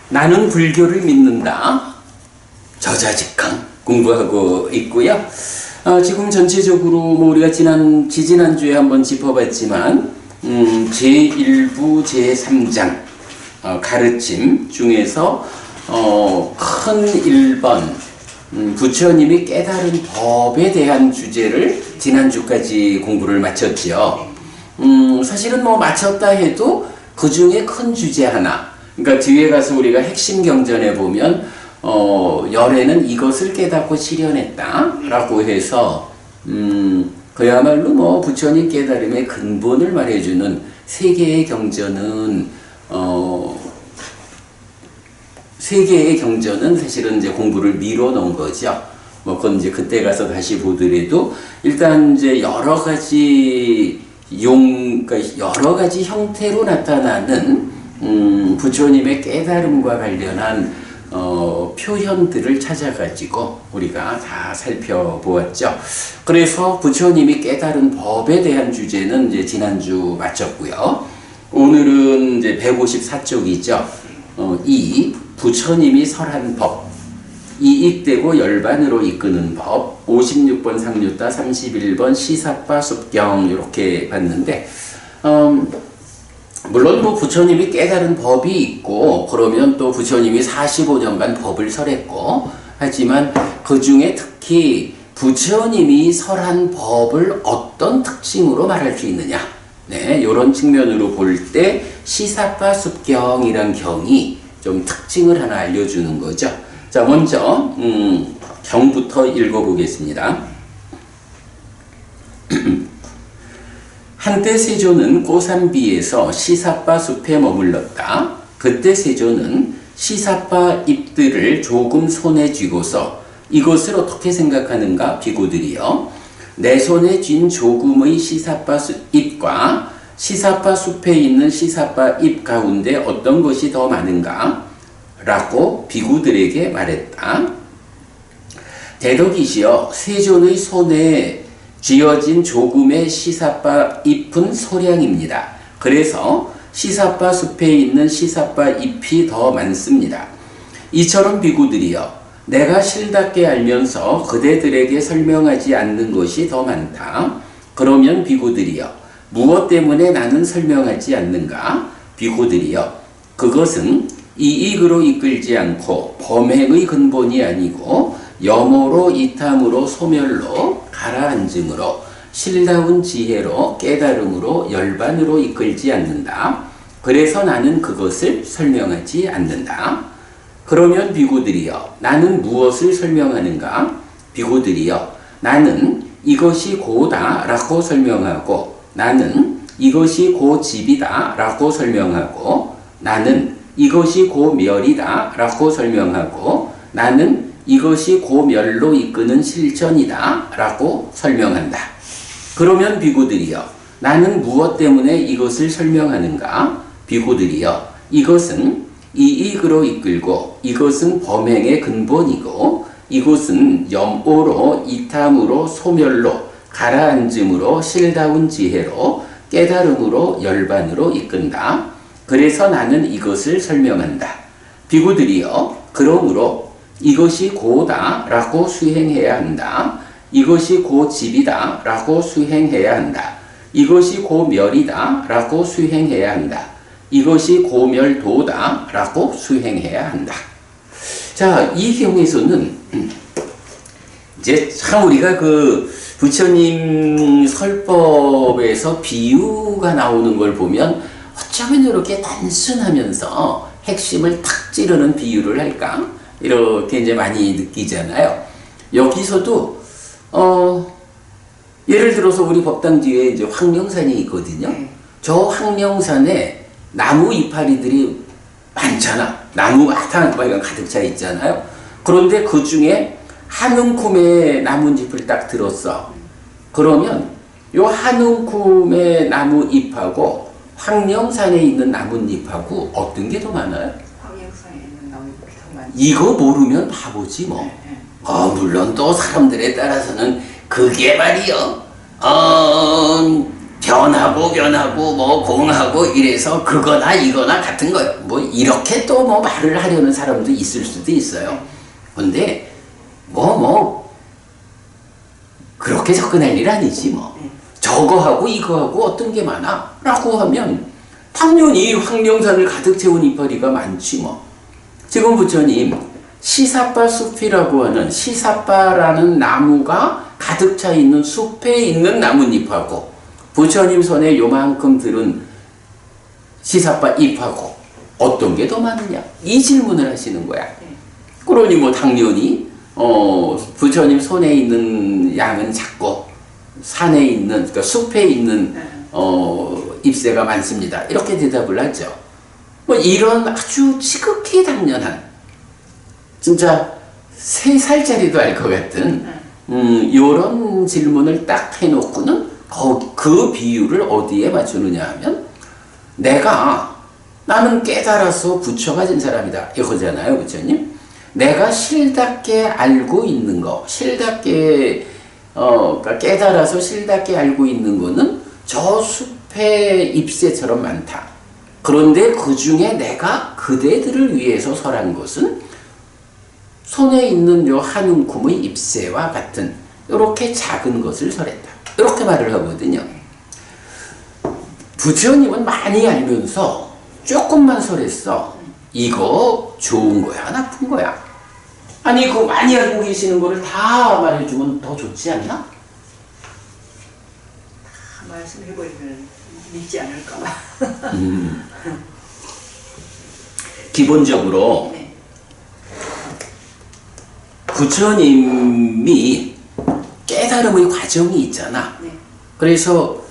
나는 불교를 믿는다. 저자직강 공부하고 있고요. 지금 전체적으로 뭐 우리가 지지난주에 한번 짚어봤지만 제1부 제3장 가르침 중에서 큰 1번 부처님이 깨달은 법에 대한 주제를 지난주까지 공부를 마쳤죠. 사실은 뭐 마쳤다 해도 그 중에 큰 주제 하나, 그러니까 뒤에 가서 우리가 핵심 경전에 보면 열애는 이것을 깨닫고 실현했다 라고 해서 그야말로 뭐 부처님 깨달음의 근본을 말해주는 세 개의 경전은 사실은 이제 공부를 미뤄 놓은 거죠. 뭐 그건 이제 그때 가서 다시 보더라도 일단 이제 여러 가지 그러니까 여러 가지 형태로 나타나는 부처님의 깨달음과 관련한 표현들을 찾아가지고 우리가 다 살펴보았죠. 그래서 부처님이 깨달은 법에 대한 주제는 이제 지난주 마쳤고요. 오늘은 이제 154쪽이죠. 이 부처님이 설한 법, 이익되고 열반으로 이끄는 법, 56번 상류따, 31번 시사파 습경 이렇게 봤는데 물론 뭐 부처님이 깨달은 법이 있고 그러면 또 부처님이 45년간 법을 설했고 하지만 그 중에 특히 부처님이 설한 법을 어떤 특징으로 말할 수 있느냐, 네, 이런 측면으로 볼 때 시사파 습경이란 경이 좀 특징을 하나 알려주는 거죠. 자, 먼저 경부터 읽어보겠습니다. 한때 세조는 고산비에서 시사파 숲에 머물렀다. 그때 세조는 시사파 잎들을 조금 손에 쥐고서 이것을 어떻게 생각하는가 비구들이여, 내 손에 쥔 조금의 시사파 잎과 시사파 숲에 있는 시사파 잎 가운데 어떤 것이 더 많은가? 라고 비구들에게 말했다. 대덕이시여, 세존의 손에 쥐어진 조금의 시사파 잎은 소량입니다. 그래서 시사파 숲에 있는 시사파 잎이 더 많습니다. 이처럼 비구들이여, 내가 실답게 알면서 그대들에게 설명하지 않는 것이 더 많다. 그러면 비구들이여, 무엇 때문에 나는 설명하지 않는가? 비구들이여, 그것은 이익으로 이끌지 않고 범행의 근본이 아니고 염오로 이탐으로 소멸로 가라앉음으로 실다운 지혜로 깨달음으로 열반으로 이끌지 않는다. 그래서 나는 그것을 설명하지 않는다. 그러면 비구들이여, 나는 무엇을 설명하는가? 비구들이여, 나는 이것이 고다 라고 설명하고, 나는 이것이 고집이다 라고 설명하고, 나는 이것이 고멸이다 라고 설명하고, 나는 이것이 고멸로 이끄는 실천이다 라고 설명한다. 그러면 비구들이여, 나는 무엇 때문에 이것을 설명하는가? 비구들이여, 이것은 이익으로 이끌고 이것은 범행의 근본이고 이것은 염오로 이탐으로 소멸로 가라앉음으로 실다운 지혜로 깨달음으로 열반으로 이끈다. 그래서 나는 이것을 설명한다. 비구들이여, 그러므로 이것이 고다 라고 수행해야 한다. 이것이 고집이다 라고 수행해야 한다. 이것이 고멸이다 라고 수행해야 한다. 이것이 고멸도다 라고 수행해야 한다. 자, 이 경우에서는 이제 참 우리가 그 부처님 설법에서 비유가 나오는 걸 보면 어쩌면 이렇게 단순하면서 핵심을 탁 찌르는 비유를 할까? 이렇게 이제 많이 느끼잖아요. 여기서도 예를 들어서 우리 법당 뒤에 이제 황령산이 있거든요. 저 황령산에 나무 이파리들이 많잖아. 나무 마당 가득 차 있잖아요. 그런데 그 중에 한 움큼의 나뭇잎을 딱 들었어. 그러면 요 한 움큼의 나무잎하고 황령산에 있는 나뭇잎하고 어떤 게 더 많아요? 황령산에 있는 나뭇잎이 더 많지. 이거 모르면 바보지 뭐. 물론 또 사람들에 따라서는 그게 말이요. 변하고 뭐 공하고 이래서 그거나 이거나 같은 거예요. 뭐 이렇게 또 뭐 말을 하려는 사람도 있을 수도 있어요. 근데 그렇게 접근할 일 아니지 뭐. 저거하고 이거하고 어떤 게 많아? 라고 하면 당연히 황령산을 가득 채운 이파리가 많지 뭐. 지금 부처님 시사빠 숲이라고 하는 시사빠라는 나무가 가득 차 있는 숲에 있는 나뭇잎하고 부처님 손에 요만큼 들은 시사빠 잎하고 어떤 게 더 많으냐? 이 질문을 하시는 거야. 그러니 뭐 당연히 부처님 손에 있는 양은 작고 산에 있는 그러니까 숲에 있는 잎새가 많습니다. 이렇게 대답을 하죠. 뭐 이런 아주 지극히 당연한 진짜 3살짜리도 알 것 같은 요런 질문을 딱 해놓고는 그 비유를 어디에 맞추느냐 하면 나는 깨달아서 부처가 된 사람이다 이거잖아요. 부처님 내가 실답게 알고 있는 거 실답게 그러니까 깨달아서 실답게 알고 있는 거는 저 숲의 잎새처럼 많다. 그런데 그 중에 내가 그대들을 위해서 설한 것은 손에 있는 요 한 움큼의 잎새와 같은 이렇게 작은 것을 설했다. 이렇게 말을 하거든요. 부처님은 많이 알면서 조금만 설했어. 이거 좋은 거야, 나쁜 거야? 아니 그 많이 알고 계시는 거를 다 말해주면 더 좋지 않나? 다 말씀해버리면 믿지 않을까 봐. 기본적으로 네. 부처님이 깨달음의 과정이 있잖아. 네. 그래서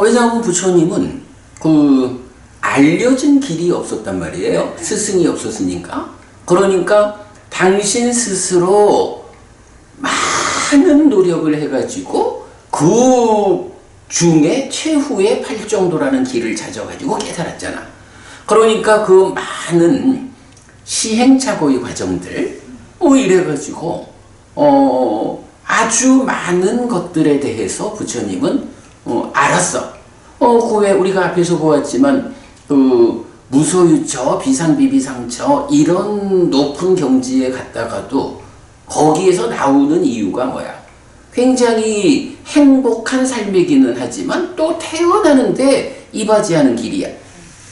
왜냐하면 부처님은 그 알려진 길이 없었단 말이에요. 스승이 없었으니까. 그러니까 당신 스스로 많은 노력을 해가지고 그 중에 최후의 팔정도라는 길을 찾아가지고 깨달았잖아. 그러니까 그 많은 시행착오의 과정들 이래가지고 아주 많은 것들에 대해서 부처님은 알았어. 그 왜 우리가 앞에서 보았지만 그 무소유처, 비상비비상처 이런 높은 경지에 갔다가도 거기에서 나오는 이유가 뭐야? 굉장히 행복한 삶이기는 하지만 또 태어나는데 이바지하는 길이야.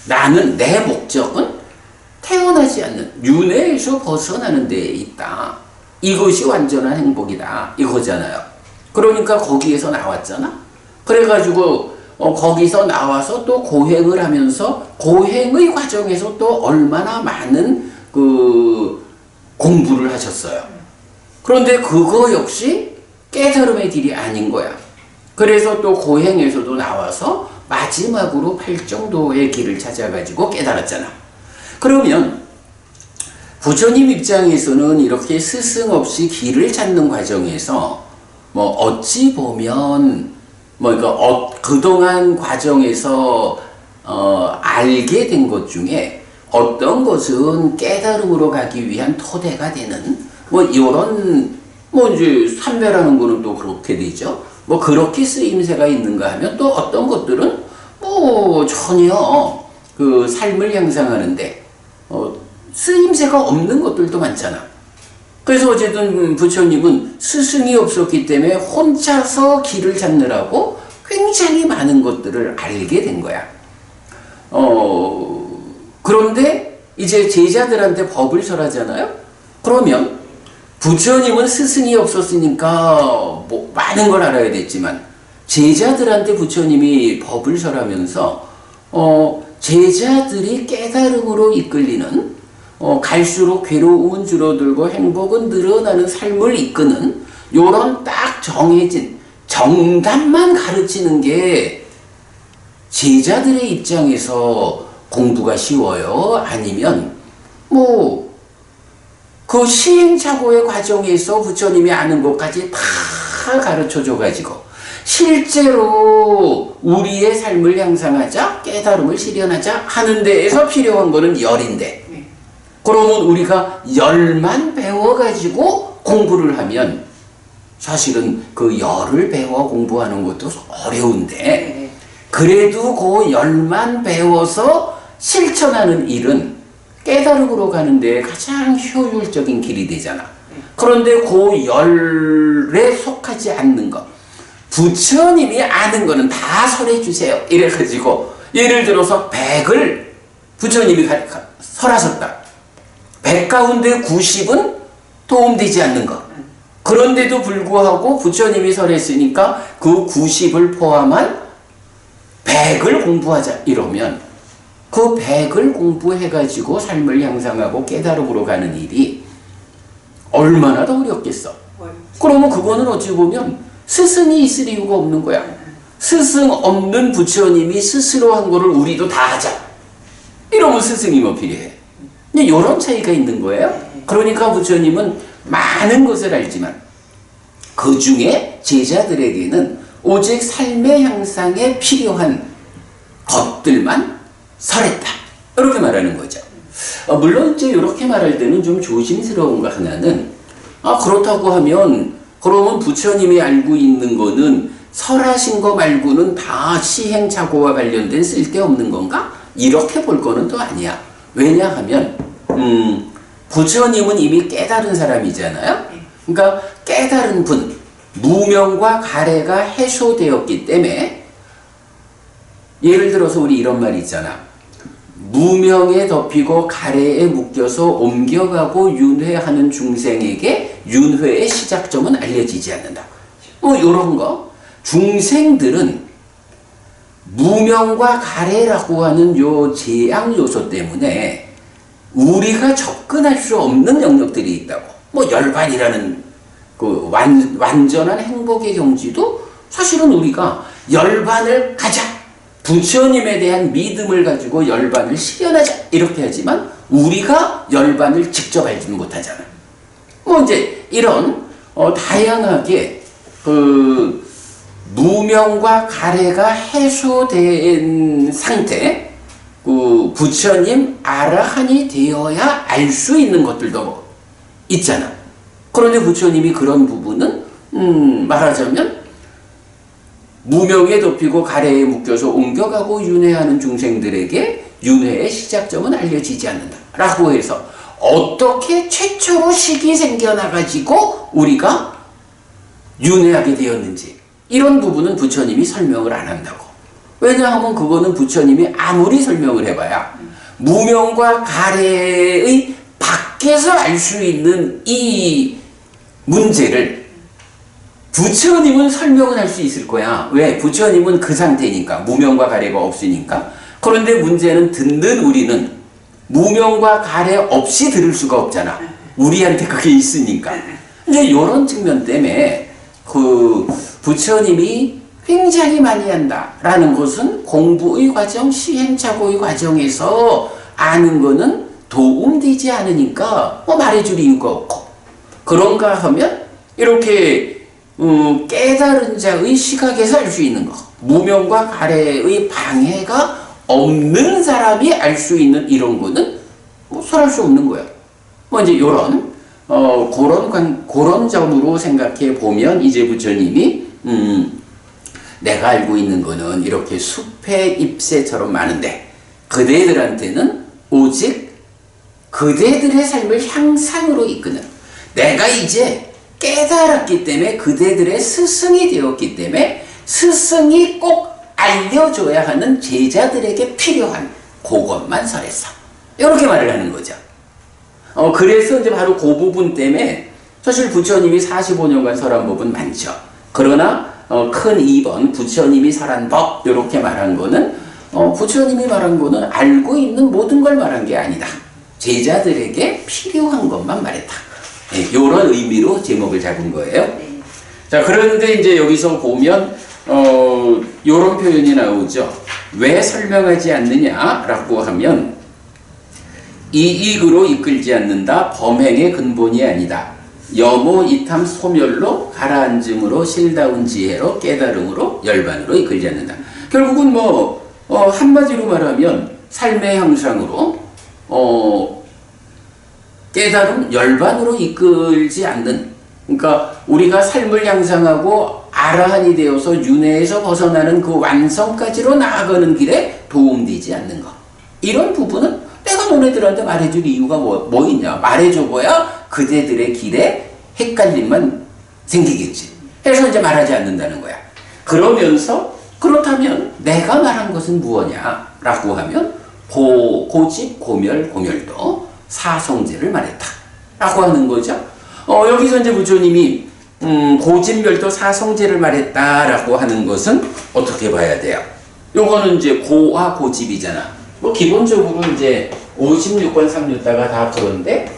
나는 내 목적은 태어나지 않는 윤회에서 벗어나는 데에 있다. 이것이 완전한 행복이다. 이거잖아요. 그러니까 거기에서 나왔잖아. 그래가지고 거기서 나와서 또 고행을 하면서 고행의 과정에서 또 얼마나 많은 그 공부를 하셨어요. 그런데 그거 역시 깨달음의 길이 아닌 거야. 그래서 또 고행에서도 나와서 마지막으로 팔정도의 길을 찾아가지고 깨달았잖아. 그러면 부처님 입장에서는 이렇게 스승 없이 길을 찾는 과정에서 뭐 어찌 보면 그러니까 그동안 과정에서 알게 된 것 중에 어떤 것은 깨달음으로 가기 위한 토대가 되는 이런 이제 삼배라는 거는 또 그렇게 되죠. 그렇게 쓰임새가 있는가 하면 또 어떤 것들은 전혀 그 삶을 향상하는데 쓰임새가 없는 것들도 많잖아. 그래서 어쨌든 부처님은 스승이 없었기 때문에 혼자서 길을 찾느라고 굉장히 많은 것들을 알게 된 거야. 그런데 이제 제자들한테 법을 설하잖아요. 그러면 부처님은 스승이 없었으니까 많은 걸 알아야 됐지만 제자들한테 부처님이 법을 설하면서 제자들이 깨달음으로 이끌리는 갈수록 괴로움은 줄어들고 행복은 늘어나는 삶을 이끄는 요런 딱 정해진 정답만 가르치는 게 제자들의 입장에서 공부가 쉬워요? 아니면 그 시행착오의 과정에서 부처님이 아는 것까지 다 가르쳐줘가지고 실제로 우리의 삶을 향상하자 깨달음을 실현하자 하는 데에서 필요한 거는 열인데 그러면 우리가 열만 배워가지고 공부를 하면 사실은 그 열을 배워 공부하는 것도 어려운데 그래도 그 열만 배워서 실천하는 일은 깨달음으로 가는데 가장 효율적인 길이 되잖아. 그런데 그 열에 속하지 않는 것, 부처님이 아는 거는 다 설해주세요. 이래가지고 예를 들어서 100을 부처님이 설하셨다. 100 가운데 90은 도움되지 않는 것. 그런데도 불구하고 부처님이 설했으니까 그 90을 포함한 100을 공부하자 이러면 그 100을 공부해가지고 삶을 향상하고 깨달음으로 가는 일이 얼마나 더 어렵겠어. 그러면 그거는 어찌 보면 스승이 있을 이유가 없는 거야. 스승 없는 부처님이 스스로 한 거를 우리도 다 하자. 이러면 스승이 뭐 필요해. 이런 차이가 있는 거예요. 그러니까 부처님은 많은 것을 알지만 그 중에 제자들에게는 오직 삶의 향상에 필요한 것들만 설했다. 이렇게 말하는 거죠. 물론 이제 이렇게 말할 때는 좀 조심스러운 거 하나는 그렇다고 하면 그러면 부처님이 알고 있는 거는 설하신 거 말고는 다 시행착오와 관련된 쓸데없는 건가? 이렇게 볼 거는 또 아니야. 왜냐하면 부처님은 이미 깨달은 사람이잖아요. 그러니까 깨달은 분, 무명과 가래가 해소되었기 때문에 예를 들어서 우리 이런 말 있잖아. 무명에 덮이고 가래에 묶여서 옮겨가고 윤회하는 중생에게 윤회의 시작점은 알려지지 않는다. 뭐 이런 거. 중생들은 무명과 가래라고 하는 요 재앙 요소 때문에 우리가 접근할 수 없는 영역들이 있다고. 뭐 열반이라는 그 완전한 행복의 경지도 사실은 우리가 열반을 가자. 부처님에 대한 믿음을 가지고 열반을 실현하자. 이렇게 하지만 우리가 열반을 직접 알지는 못하잖아. 뭐 이제 이런 다양하게 그 무명과 가래가 해소된 상태, 그 부처님 아라한이 되어야 알 수 있는 것들도 있잖아. 그런데 부처님이 그런 부분은 말하자면 무명에 덮이고 가래에 묶여서 옮겨가고 윤회하는 중생들에게 윤회의 시작점은 알려지지 않는다 라고 해서 어떻게 최초로 식이 생겨나가지고 우리가 윤회하게 되었는지 이런 부분은 부처님이 설명을 안 한다고. 왜냐하면 그거는 부처님이 아무리 설명을 해봐야 무명과 가래의 밖에서 알 수 있는 이 문제를 부처님은 설명은 할 수 있을 거야. 왜? 부처님은 그 상태니까. 무명과 가래가 없으니까. 그런데 문제는 듣는 우리는 무명과 가래 없이 들을 수가 없잖아. 우리한테 그게 있으니까. 이제 이런 측면 때문에 그 부처님이 굉장히 많이 한다라는 것은 공부의 과정, 시행착오의 과정에서 아는 거는 도움되지 않으니까 뭐 말해줄 이유가 없고. 그런가 하면 이렇게 깨달은 자의 시각에서 알 수 있는 거. 무명과 가래의 방해가 없는 사람이 알 수 있는 이런 거는 뭐 설할 수 없는 거야. 뭐 이제 요런 그런 점으로 생각해 보면 이제 부처님이 내가 알고 있는 거는 이렇게 숲의 잎새처럼 많은데 그대들한테는 오직 그대들의 삶을 향상으로 이끄는 내가 이제 깨달았기 때문에 그대들의 스승이 되었기 때문에 스승이 꼭 알려줘야 하는 제자들에게 필요한 그것만 설했어. 이렇게 말을 하는 거죠. 그래서 이제 바로 그 부분 때문에 사실 부처님이 45년간 설한 법은 많죠. 그러나 큰 2번 부처님이 설한 법 이렇게 말한 거는 부처님이 말한 거는 알고 있는 모든 걸 말한 게 아니다. 제자들에게 필요한 것만 말했다. 이런 의미로 제목을 잡은 거예요. 자, 그런데 이제 여기서 보면 이런 표현이 나오죠. 왜 설명하지 않느냐라고 하면 이익으로 이끌지 않는다. 범행의 근본이 아니다. 여모 이탐 소멸로 가라앉음으로 실다운 지혜로 깨달음으로 열반으로 이끌지 않는다. 결국은 뭐 한마디로 말하면 삶의 향상으로 깨달음 열반으로 이끌지 않는, 그러니까 우리가 삶을 향상하고 아라한이 되어서 윤회에서 벗어나는 그 완성까지로 나아가는 길에 도움되지 않는 것. 이런 부분은 내가 너네들한테 말해줄 이유가 뭐 있냐. 말해줘봐야 그대들의 길에 헷갈림만 생기겠지. 해서 이제 말하지 않는다는 거야. 그러면서 그렇다면 내가 말한 것은 무엇냐 라고 하면 고집, 고멸, 고멸도 사성제를 말했다 라고 하는 거죠. 여기서 이제 부처님이 고집멸도 사성제를 말했다라고 하는 것은 어떻게 봐야 돼요? 요거는 이제 고와 고집이잖아. 뭐 기본적으로 이제 56권 3류다가 다 그런데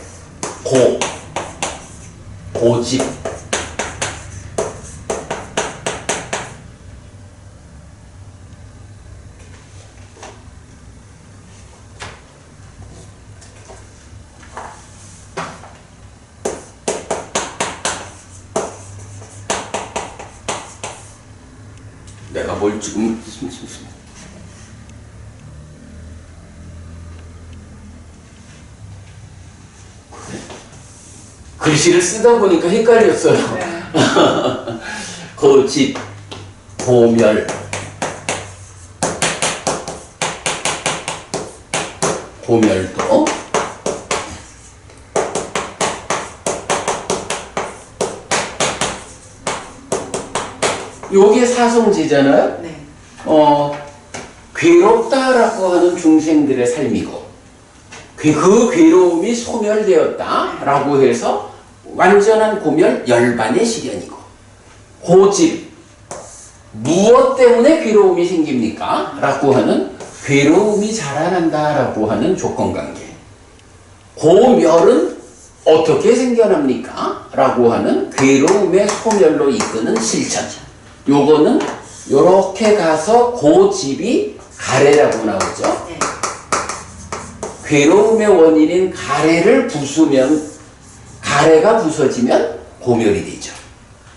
고집 내가 뭘 지금 글씨를 쓰다 보니까 헷갈렸어요. 네. 고집, 고멸, 고멸도, 요게 사성제잖아요. 네. 괴롭다라고 하는 중생들의 삶이고 그 괴로움이 소멸되었다라고 해서 완전한 고멸 열반의 시련이고 고집 무엇 때문에 괴로움이 생깁니까? 라고 하는 괴로움이 자라난다라고 하는 조건관계 고멸은 어떻게 생겨납니까? 라고 하는 괴로움의 소멸로 이끄는 실천 요거는 요렇게 가서 고집이 가래라고 나오죠. 네. 괴로움의 원인인 가래를 부수면 가래가 부서지면 고멸이 되죠.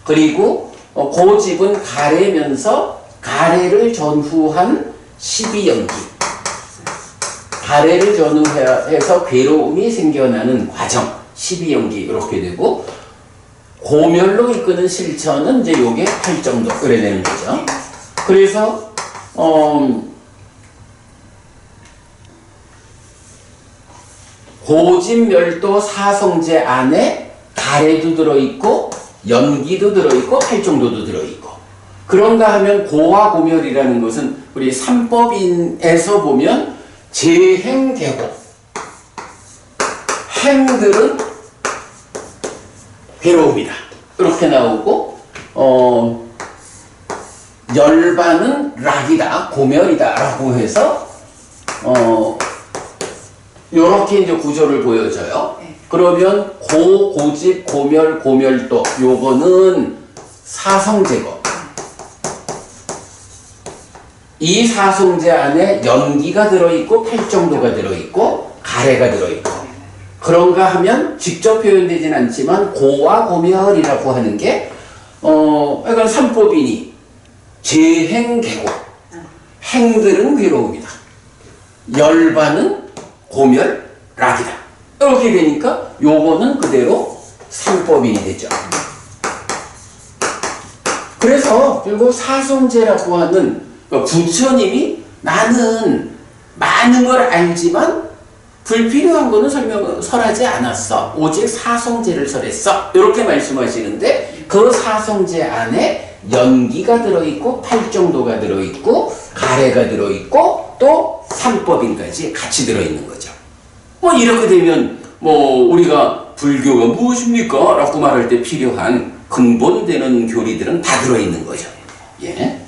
그리고 고집은 가래면서 가래를 전후한 12연기 가래를 전후해서 괴로움이 생겨나는 과정 12연기 이렇게 되고 고멸로 이끄는 실천은 이제 요게 8정도 그래 되는 거죠. 그래서 고집멸도 사성제 안에 가래도 들어있고 연기도 들어있고 팔정도도 들어있고 그런가 하면 고와 고멸이라는 것은 우리 삼법인에서 보면 재행계고 행들은 괴로움이다 이렇게 나오고 열반은 락이다 고멸이다 라고 해서 요렇게 이제 구조를 보여줘요. 네. 그러면 고집, 고멸, 고멸도 요거는 사성제고 이 사성제 안에 연기가 들어있고 팔정도가 들어있고 가래가 들어있고 그런가 하면 직접 표현되진 않지만 고와 고멸이라고 하는 게 약간 삼법이니 재행계고 행들은 괴로움이다. 열반은 고멸, 락이다. 이렇게 되니까 요거는 그대로 삼법인이 되죠. 그래서 결국 사성제라고 하는 부처님이 나는 많은 걸 알지만 불필요한 거는 설하지 않았어. 오직 사성제를 설했어. 이렇게 말씀하시는데 그 사성제 안에 연기가 들어있고 팔정도가 들어있고 가래가 들어있고 또 삼법인까지 같이 들어있는 거죠. 뭐 이렇게 되면 뭐 우리가 불교가 무엇입니까? 라고 말할 때 필요한 근본되는 교리들은 다 들어있는 거죠. 예.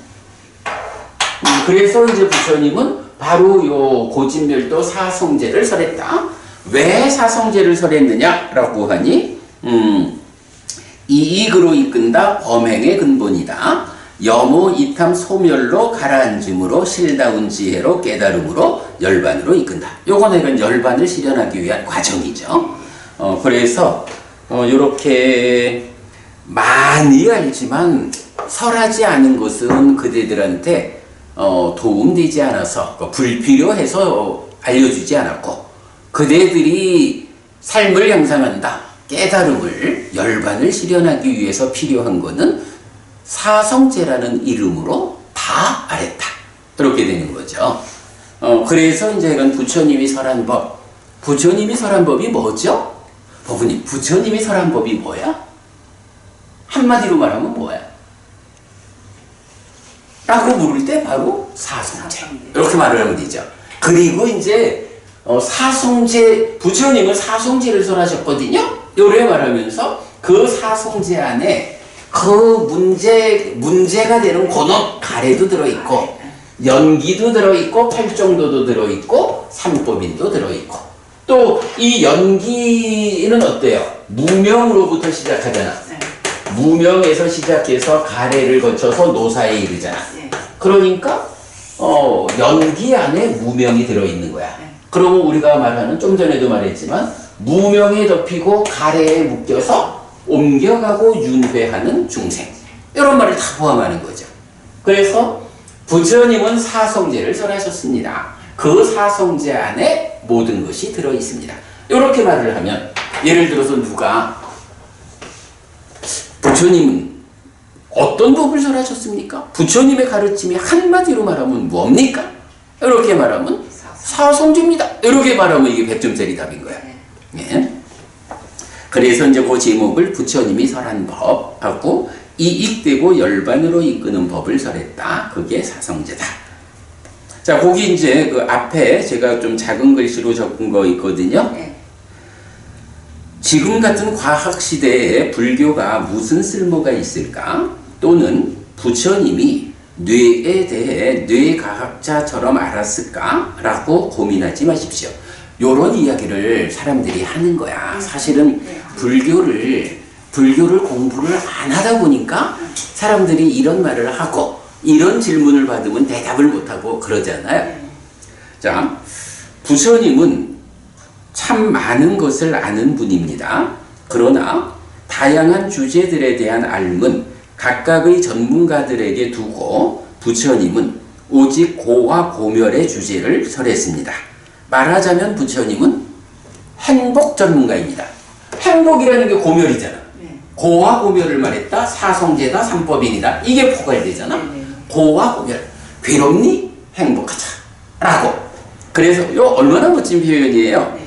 그래서 이제 부처님은 바로 요 고집멸도 사성제를 설했다. 왜 사성제를 설했느냐라고 하니 이익으로 이끈다 범행의 근본이다. 염호 이탐 소멸로 가라앉음으로 실다운 지혜로 깨달음으로 열반으로 이끈다. 요거는 이건 열반을 실현하기 위한 과정이죠. 그래서 요렇게 많이 알지만 설하지 않은 것은 그대들한테 도움되지 않아서 불필요해서 알려주지 않았고 그대들이 삶을 향상한다. 깨달음을 열반을 실현하기 위해서 필요한 것은 사성제라는 이름으로 다 말했다. 이렇게 되는 거죠. 그래서 이제 이건 부처님이 설한 법. 부처님이 설한 법이 뭐죠? 법은이 부처님이 설한 법이 뭐야? 한마디로 말하면 뭐야? 라고 물을 때 바로 사성제. 이렇게 말을 하면 되죠. 그리고 이제 사성제, 부처님은 사성제를 설하셨거든요. 요래 말하면서 그 사성제 안에 그 문제가 되는 고노 가래도 들어있고, 연기도 들어있고, 팔정도도 들어있고, 삼법인도 들어있고. 또 이 연기는 어때요? 무명으로부터 시작하잖아. 무명에서 시작해서 가래를 거쳐서 노사에 이르잖아. 그러니까 연기 안에 무명이 들어있는 거야. 그러면 우리가 말하는, 좀 전에도 말했지만, 무명에 덮이고 가래에 묶여서 옮겨가고 윤회하는 중생, 이런 말을 다 포함하는 거죠. 그래서 부처님은 사성제를 설하셨습니다. 그 사성제 안에 모든 것이 들어있습니다. 이렇게 말을 하면, 예를 들어서 누가 부처님은 어떤 법을 설하셨습니까? 부처님의 가르침이 한마디로 말하면 뭡니까? 이렇게 말하면 사성제입니다. 이렇게 말하면 이게 100점짜리 답인 거야. 예. 그래서 이제 그 제목을 부처님이 설한 법하고 이익되고 열반으로 이끄는 법을 설했다. 그게 사성제다. 자, 거기 이제 그 앞에 제가 좀 작은 글씨로 적은 거 있거든요. 지금 같은 과학 시대에 불교가 무슨 쓸모가 있을까? 또는 부처님이 뇌에 대해 뇌과학자처럼 알았을까? 라고 고민하지 마십시오. 요런 이야기를 사람들이 하는 거야. 사실은 불교를 공부를 안 하다 보니까 사람들이 이런 말을 하고 이런 질문을 받으면 대답을 못하고 그러잖아요. 자, 부처님은 참 많은 것을 아는 분입니다. 그러나 다양한 주제들에 대한 알문 각각의 전문가들에게 두고 부처님은 오직 고와 고멸의 주제를 설했습니다. 말하자면 부처님은 행복 전문가입니다. 행복이라는 게 고멸이잖아. 고와 고멸을 말했다. 사성제다. 삼법인이다. 이게 포괄되잖아. 고와 고멸. 괴롭니? 행복하자. 라고. 그래서 요 얼마나 멋진 표현이에요.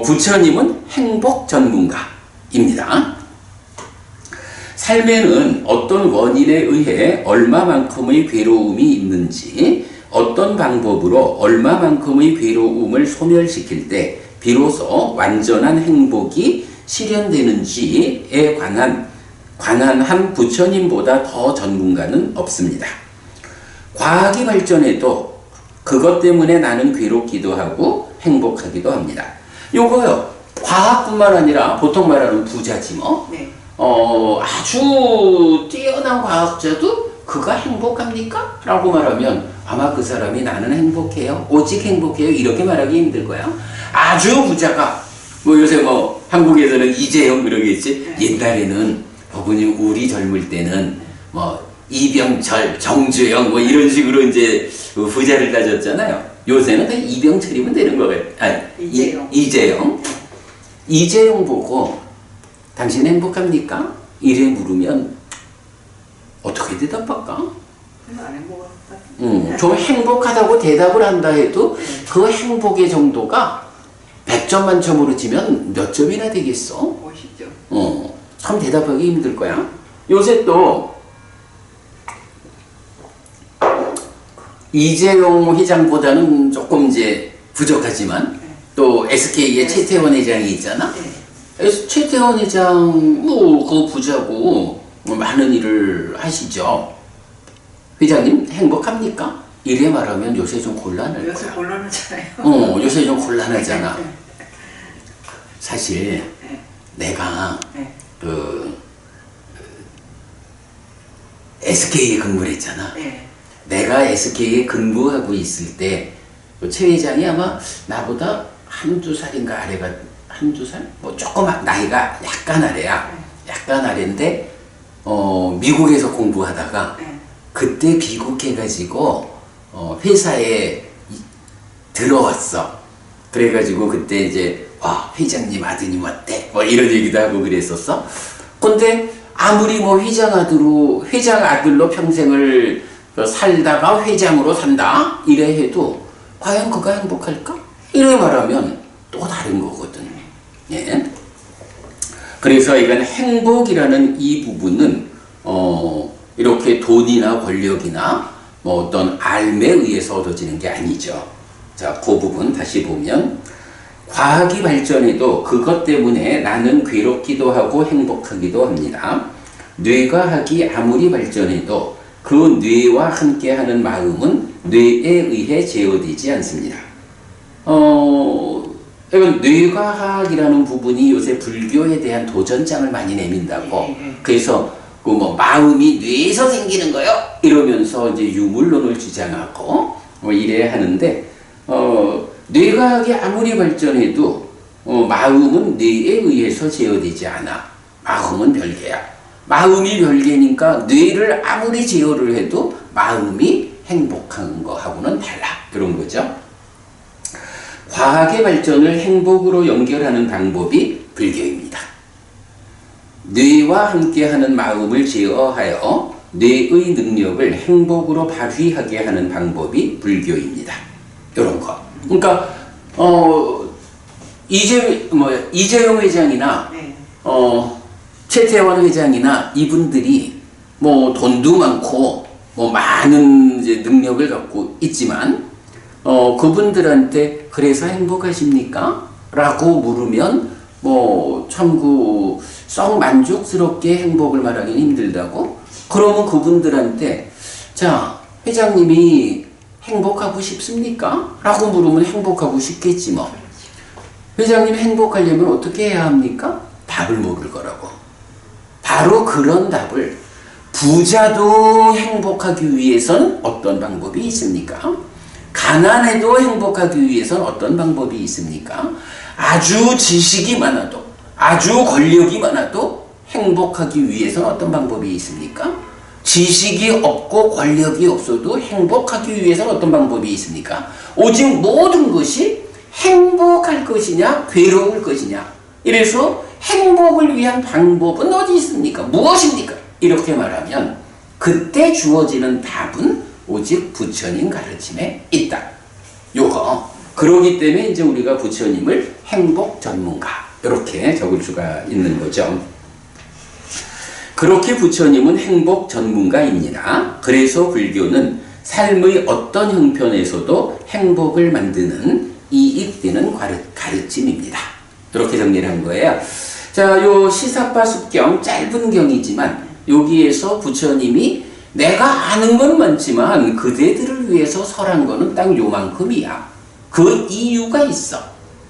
부처님은 행복 전문가입니다. 삶에는 어떤 원인에 의해 얼마만큼의 괴로움이 있는지, 어떤 방법으로 얼마만큼의 괴로움을 소멸시킬 때 비로소 완전한 행복이 실현되는지에 관한 한 부처님보다 더 전문가는 없습니다. 과학이 발전해도 그것 때문에 나는 괴롭기도 하고 행복하기도 합니다. 요거요, 과학뿐만 아니라 보통 말하는 부자지 뭐. 아주 뛰어난 과학자도 그가 행복합니까? 라고 말하면 아마 그 사람이 나는 행복해요, 오직 행복해요, 이렇게 말하기 힘들 거야. 아주 부자가 뭐 요새 뭐 한국에서는 이재용 그러겠지. 옛날에는 법은님 우리 젊을 때는 뭐 이병철, 정주영 뭐 이런 식으로 이제 부자를 가졌잖아요. 요새는 그냥 이병철이면 되는 거 같아. 이재용. 이재용 보고 당신 행복합니까? 이래 물으면 어떻게 대답할까? 좀 행복하다고 대답을 한다 해도 그 행복의 정도가 100점 만점으로 치면 몇 점이나 되겠어? 50점. 참 대답하기 힘들 거야. 요새 또 이재용 회장보다는 조금 이제 부족하지만 또 SK의 최태원 회장이 있잖아. 최태원 회장 그 부자고 많은 일을 하시죠. 회장님 행복합니까? 이래 말하면 요새 좀 곤란할 요새 거야. 곤란하잖아요. 요새 좀 곤란하잖아. 사실 내가 그 SK에 근무를 했잖아. 내가 SK에 근무하고 있을 때 최 회장이 아마 나보다 한두 살인가 아래가, 한두 살? 뭐 조금 나이가 약간 아래야. 약간 아래인데 미국에서 공부하다가 그때 귀국해가지고 회사에 들어왔어. 그래가지고 그때 이제 회장님 아드님 어때? 뭐 이런 얘기도 하고 그랬었어. 근데 아무리 뭐 회장 아들로 평생을 살다가 회장으로 산다 이래 해도 과연 그가 행복할까? 이래 말하면 또 다른 거거든. 예. 그래서 이건 행복이라는 이 부분은 이렇게 돈이나 권력이나 뭐 어떤 알에 의해서 얻어지는 게 아니죠. 자, 그 부분 다시 보면 과학이 발전해도 그것 때문에 나는 괴롭기도 하고 행복하기도 합니다. 뇌과학이 아무리 발전해도 그 뇌와 함께하는 마음은 뇌에 의해 제어되지 않습니다. 이건 뇌과학이라는 부분이 요새 불교에 대한 도전장을 많이 내민다고. 그래서 그 뭐 마음이 뇌에서 생기는 거요? 이러면서 이제 유물론을 주장하고 뭐 이래 하는데 뇌과학이 아무리 발전해도 마음은 뇌에 의해서 제어되지 않아. 마음은 별개야. 마음이 별개니까 뇌를 아무리 제어를 해도 마음이 행복한 거하고는 달라. 그런 거죠. 과학의 발전을 행복으로 연결하는 방법이 불교입니다. 뇌와 함께하는 마음을 제어하여 뇌의 능력을 행복으로 발휘하게 하는 방법이 불교입니다. 이런 거. 그러니까 이재용 회장이나 최태원 회장이나 이분들이 뭐 돈도 많고 뭐 많은 이제 능력을 갖고 있지만 그분들한테 그래서 행복하십니까? 라고 물으면 뭐 참 썩 만족스럽게 행복을 말하기는 힘들다고? 그러면 그분들한테 자, 회장님이 행복하고 싶습니까? 라고 물으면 행복하고 싶겠지 뭐. 회장님 행복하려면 어떻게 해야 합니까? 답을 모를 거라고. 바로 그런 답을 부자도 행복하기 위해서는 어떤 방법이 있습니까? 가난해도 행복하기 위해서는 어떤 방법이 있습니까? 아주 지식이 많아도 아주 권력이 많아도 행복하기 위해서는 어떤 방법이 있습니까? 지식이 없고 권력이 없어도 행복하기 위해서는 어떤 방법이 있습니까? 오직 모든 것이 행복할 것이냐 괴로울 것이냐. 이래서 행복을 위한 방법은 어디 있습니까? 무엇입니까? 이렇게 말하면 그때 주어지는 답은 오직 부처님 가르침에 있다. 요거. 그러기 때문에 이제 우리가 부처님을 행복 전문가 이렇게 적을 수가 있는 거죠. 그렇게 부처님은 행복 전문가입니다. 그래서 불교는 삶의 어떤 형편에서도 행복을 만드는 이익되는 가르침입니다. 이렇게 정리를 한 거예요. 자, 요 시사파 습경 짧은 경이지만 여기에서 부처님이 내가 아는 건 많지만 그대들을 위해서 설한 거는 딱 요만큼이야. 그 이유가 있어.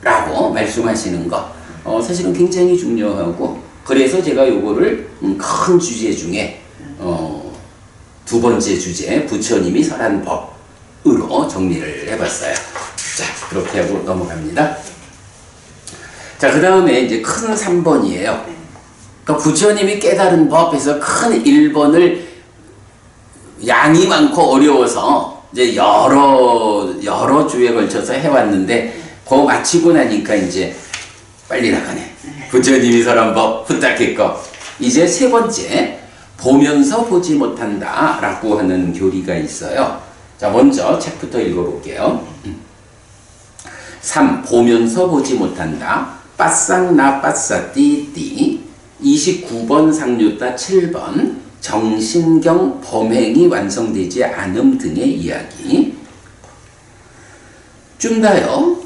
라고 말씀하시는 거. 사실은 굉장히 중요하고 그래서 제가 요거를 큰 주제 중에 두 번째 주제 부처님이 설한 법으로 정리를 해봤어요. 자, 그렇게 하고 넘어갑니다. 자, 그 다음에 이제 큰 3번이에요. 그러니까 부처님이 깨달은 법에서 큰 1번을 양이 많고 어려워서 이제 여러 주에 걸쳐서 해왔는데 그거 마치고 나니까 이제 빨리 나가네. 부처님이 설한 법 후딱했고 이제 세 번째 보면서 보지 못한다 라고 하는 교리가 있어요. 자, 먼저 책부터 읽어볼게요. 3. 보면서 보지 못한다. 빠쌍나 빠싸띠띠 29번 상류따 7번 정신경 범행이 완성되지 않음 등의 이야기. 쭌다요.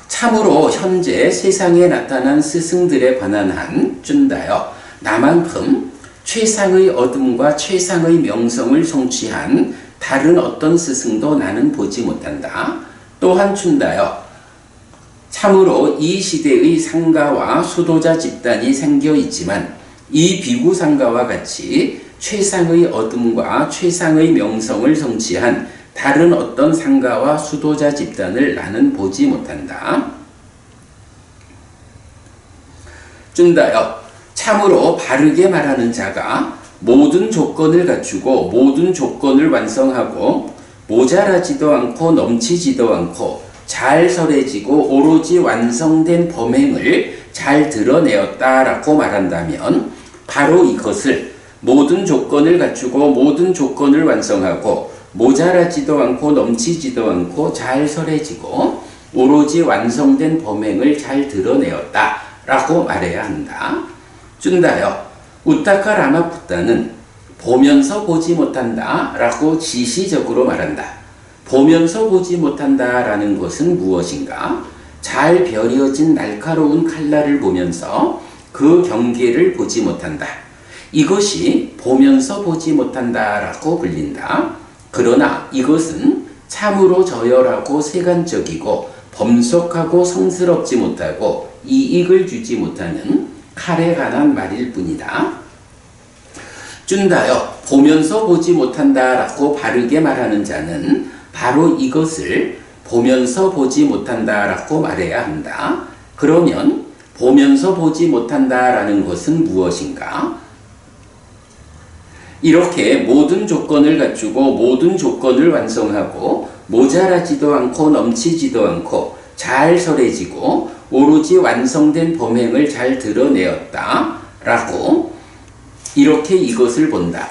참으로 현재 세상에 나타난 스승들에 관한 한 쭌다요. 나만큼 최상의 어둠과 최상의 명성을 성취한 다른 어떤 스승도 나는 보지 못한다. 또한 쭌다요. 참으로 이 시대의 상가와 수도자 집단이 생겨 있지만 이 비구 상가와 같이 최상의 어둠과 최상의 명성을 성취한 다른 어떤 상가와 수도자 집단을 나는 보지 못한다. 쭌다요. 참으로 바르게 말하는 자가 모든 조건을 갖추고 모든 조건을 완성하고 모자라지도 않고 넘치지도 않고 잘 설해지고 오로지 완성된 범행을 잘 드러내었다라고 말한다면 바로 이것을 모든 조건을 갖추고 모든 조건을 완성하고 모자라지도 않고 넘치지도 않고 잘 설해지고 오로지 완성된 범행을 잘 드러내었다 라고 말해야 한다. 준다요. 우타카 라마푸타는 보면서 보지 못한다 라고 지시적으로 말한다. 보면서 보지 못한다 라는 것은 무엇인가? 잘 벼려진 날카로운 칼날을 보면서 그 경계를 보지 못한다. 이것이 보면서 보지 못한다 라고 불린다. 그러나 이것은 참으로 저열하고 세간적이고 범속하고 성스럽지 못하고 이익을 주지 못하는 칼에 관한 말일 뿐이다. 준다요. 보면서 보지 못한다 라고 바르게 말하는 자는 바로 이것을 보면서 보지 못한다 라고 말해야 한다. 그러면 보면서 보지 못한다 라는 것은 무엇인가? 이렇게 모든 조건을 갖추고 모든 조건을 완성하고 모자라지도 않고 넘치지도 않고 잘 설해지고 오로지 완성된 범행을 잘 드러내었다 라고 이렇게 이것을 본다.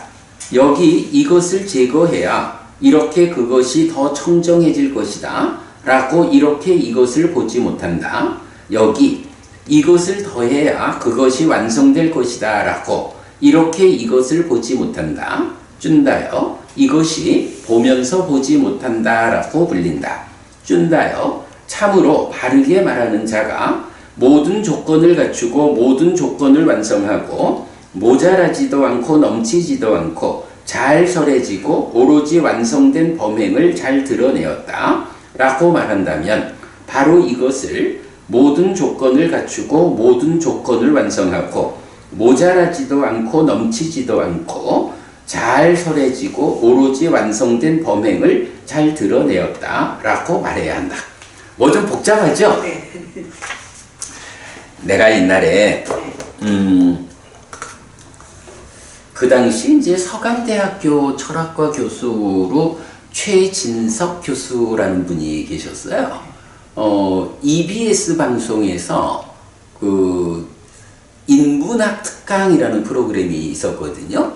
여기 이것을 제거해야 이렇게 그것이 더 청정해질 것이다 라고 이렇게 이것을 보지 못한다. 여기 이것을 더해야 그것이 완성될 것이다 라고 이렇게 이것을 보지 못한다. 준다요. 이것이 보면서 보지 못한다 라고 불린다. 준다요. 참으로 바르게 말하는 자가 모든 조건을 갖추고 모든 조건을 완성하고 모자라지도 않고 넘치지도 않고 잘 설해지고 오로지 완성된 범행을 잘 드러내었다 라고 말한다면 바로 이것을 모든 조건을 갖추고 모든 조건을 완성하고 모자라지도 않고 넘치지도 않고 잘 설해지고 오로지 완성된 범행을 잘 드러내었다 라고 말해야 한다. 뭐 좀 복잡하죠? 네. 내가 옛날에 그 당시 이제 서강대학교 철학과 교수로 최진석 교수라는 분이 계셨어요. EBS 방송에서 그 인문학 특강이라는 프로그램이 있었거든요.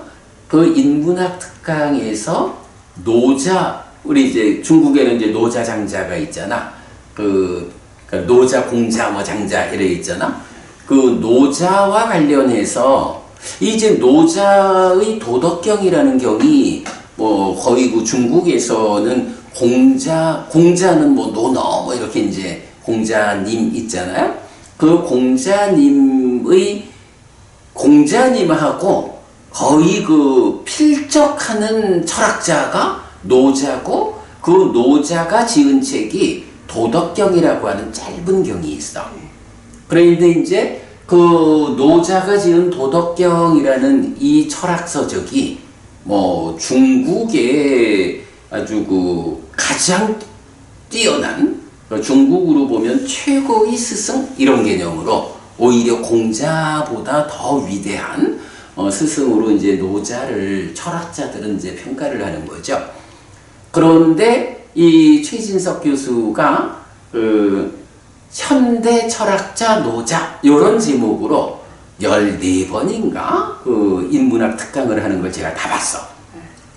그 인문학 특강에서 노자, 우리 이제 중국에는 이제 노자 장자가 있잖아. 그러니까 노자 공자 뭐 장자 이래 있잖아. 그 노자와 관련해서 이제 노자의 도덕경이라는 경이 뭐 거의 그 중국에서는 공자는 뭐 노너 뭐 이렇게 이제 공자님 있잖아요. 그 공자님하고 거의 그 필적하는 철학자가 노자고 그 노자가 지은 책이 도덕경이라고 하는 짧은 경이 있어. 그런데 이제 그 노자가 지은 도덕경이라는 이 철학서적이 뭐 중국의 아주 그 가장 뛰어난 중국으로 보면 최고의 스승 이런 개념으로 오히려 공자보다 더 위대한 스승으로 이제 노자를 철학자들은 이제 평가를 하는 거죠. 그런데 이 최진석 교수가 그 현대 철학자 노자 이런 제목으로 14번인가 그 인문학 특강을 하는 걸 제가 다 봤어.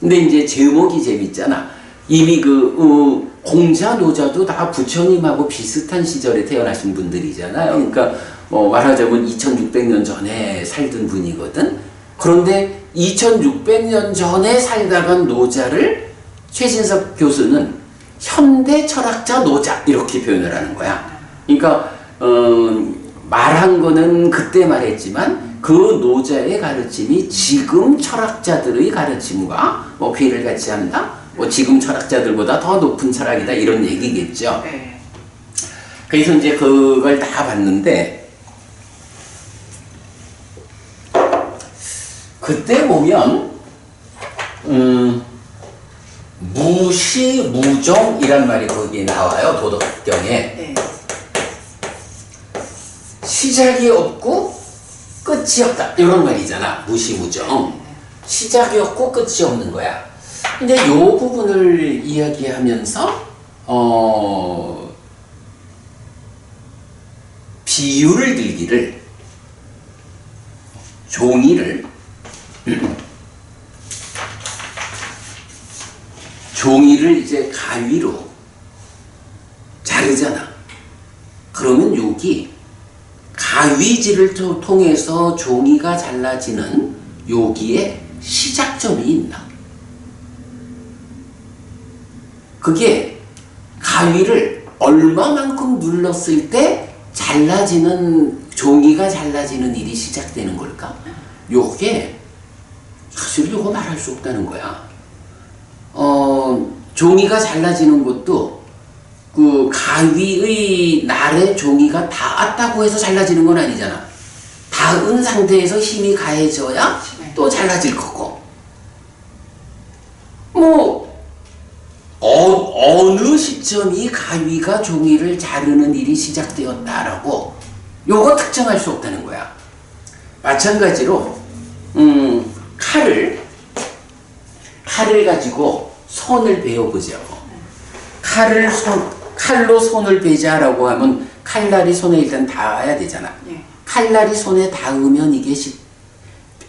근데 이제 제목이 재밌잖아. 이미 그 공자 노자도 다 부처님하고 비슷한 시절에 태어나신 분들이잖아요. 그러니까 말하자면 2600년 전에 살던 분이거든. 그런데 2600년 전에 살다간 노자를 최진석 교수는 현대 철학자 노자 이렇게 표현을 하는 거야. 그러니까 말한 거는 그때 말했지만 그 노자의 가르침이 지금 철학자들의 가르침과 뭐 괴를 같이 한다. 뭐 지금 철학자들보다 더 높은 철학이다 이런 얘기겠죠. 네. 그래서 이제 그걸 다 봤는데 그때 보면 무시무종이란 말이 거기에 나와요. 도덕경에. 네. 시작이 없고 끝이 없다 이런 말이잖아. 무시무종. 시작이 없고 끝이 없는 거야. 근데 이 부분을 이야기하면서 비유를 들기를 종이를 이제 가위로 자르잖아. 그러면 여기 가위질을 통해서 종이가 잘라지는 여기에 시작점이 있나? 그게 가위를 얼마만큼 눌렀을 때 종이가 잘라지는 일이 시작되는 걸까? 요게 사실 요거 말할 수 없다는 거야. 종이가 잘라지는 것도 그 가위의 날에 종이가 닿았다고 해서 잘라지는 건 아니잖아. 닿은 상태에서 힘이 가해져야 또 잘라질 거고. 어느 시점이 가위가 종이를 자르는 일이 시작되었다라고 요거 특정할 수 없다는 거야. 마찬가지로 칼을 가지고 손을 베어보자고. 칼로 손을 베자라고 하면 칼날이 손에 일단 닿아야 되잖아. 예. 칼날이 손에 닿으면 이게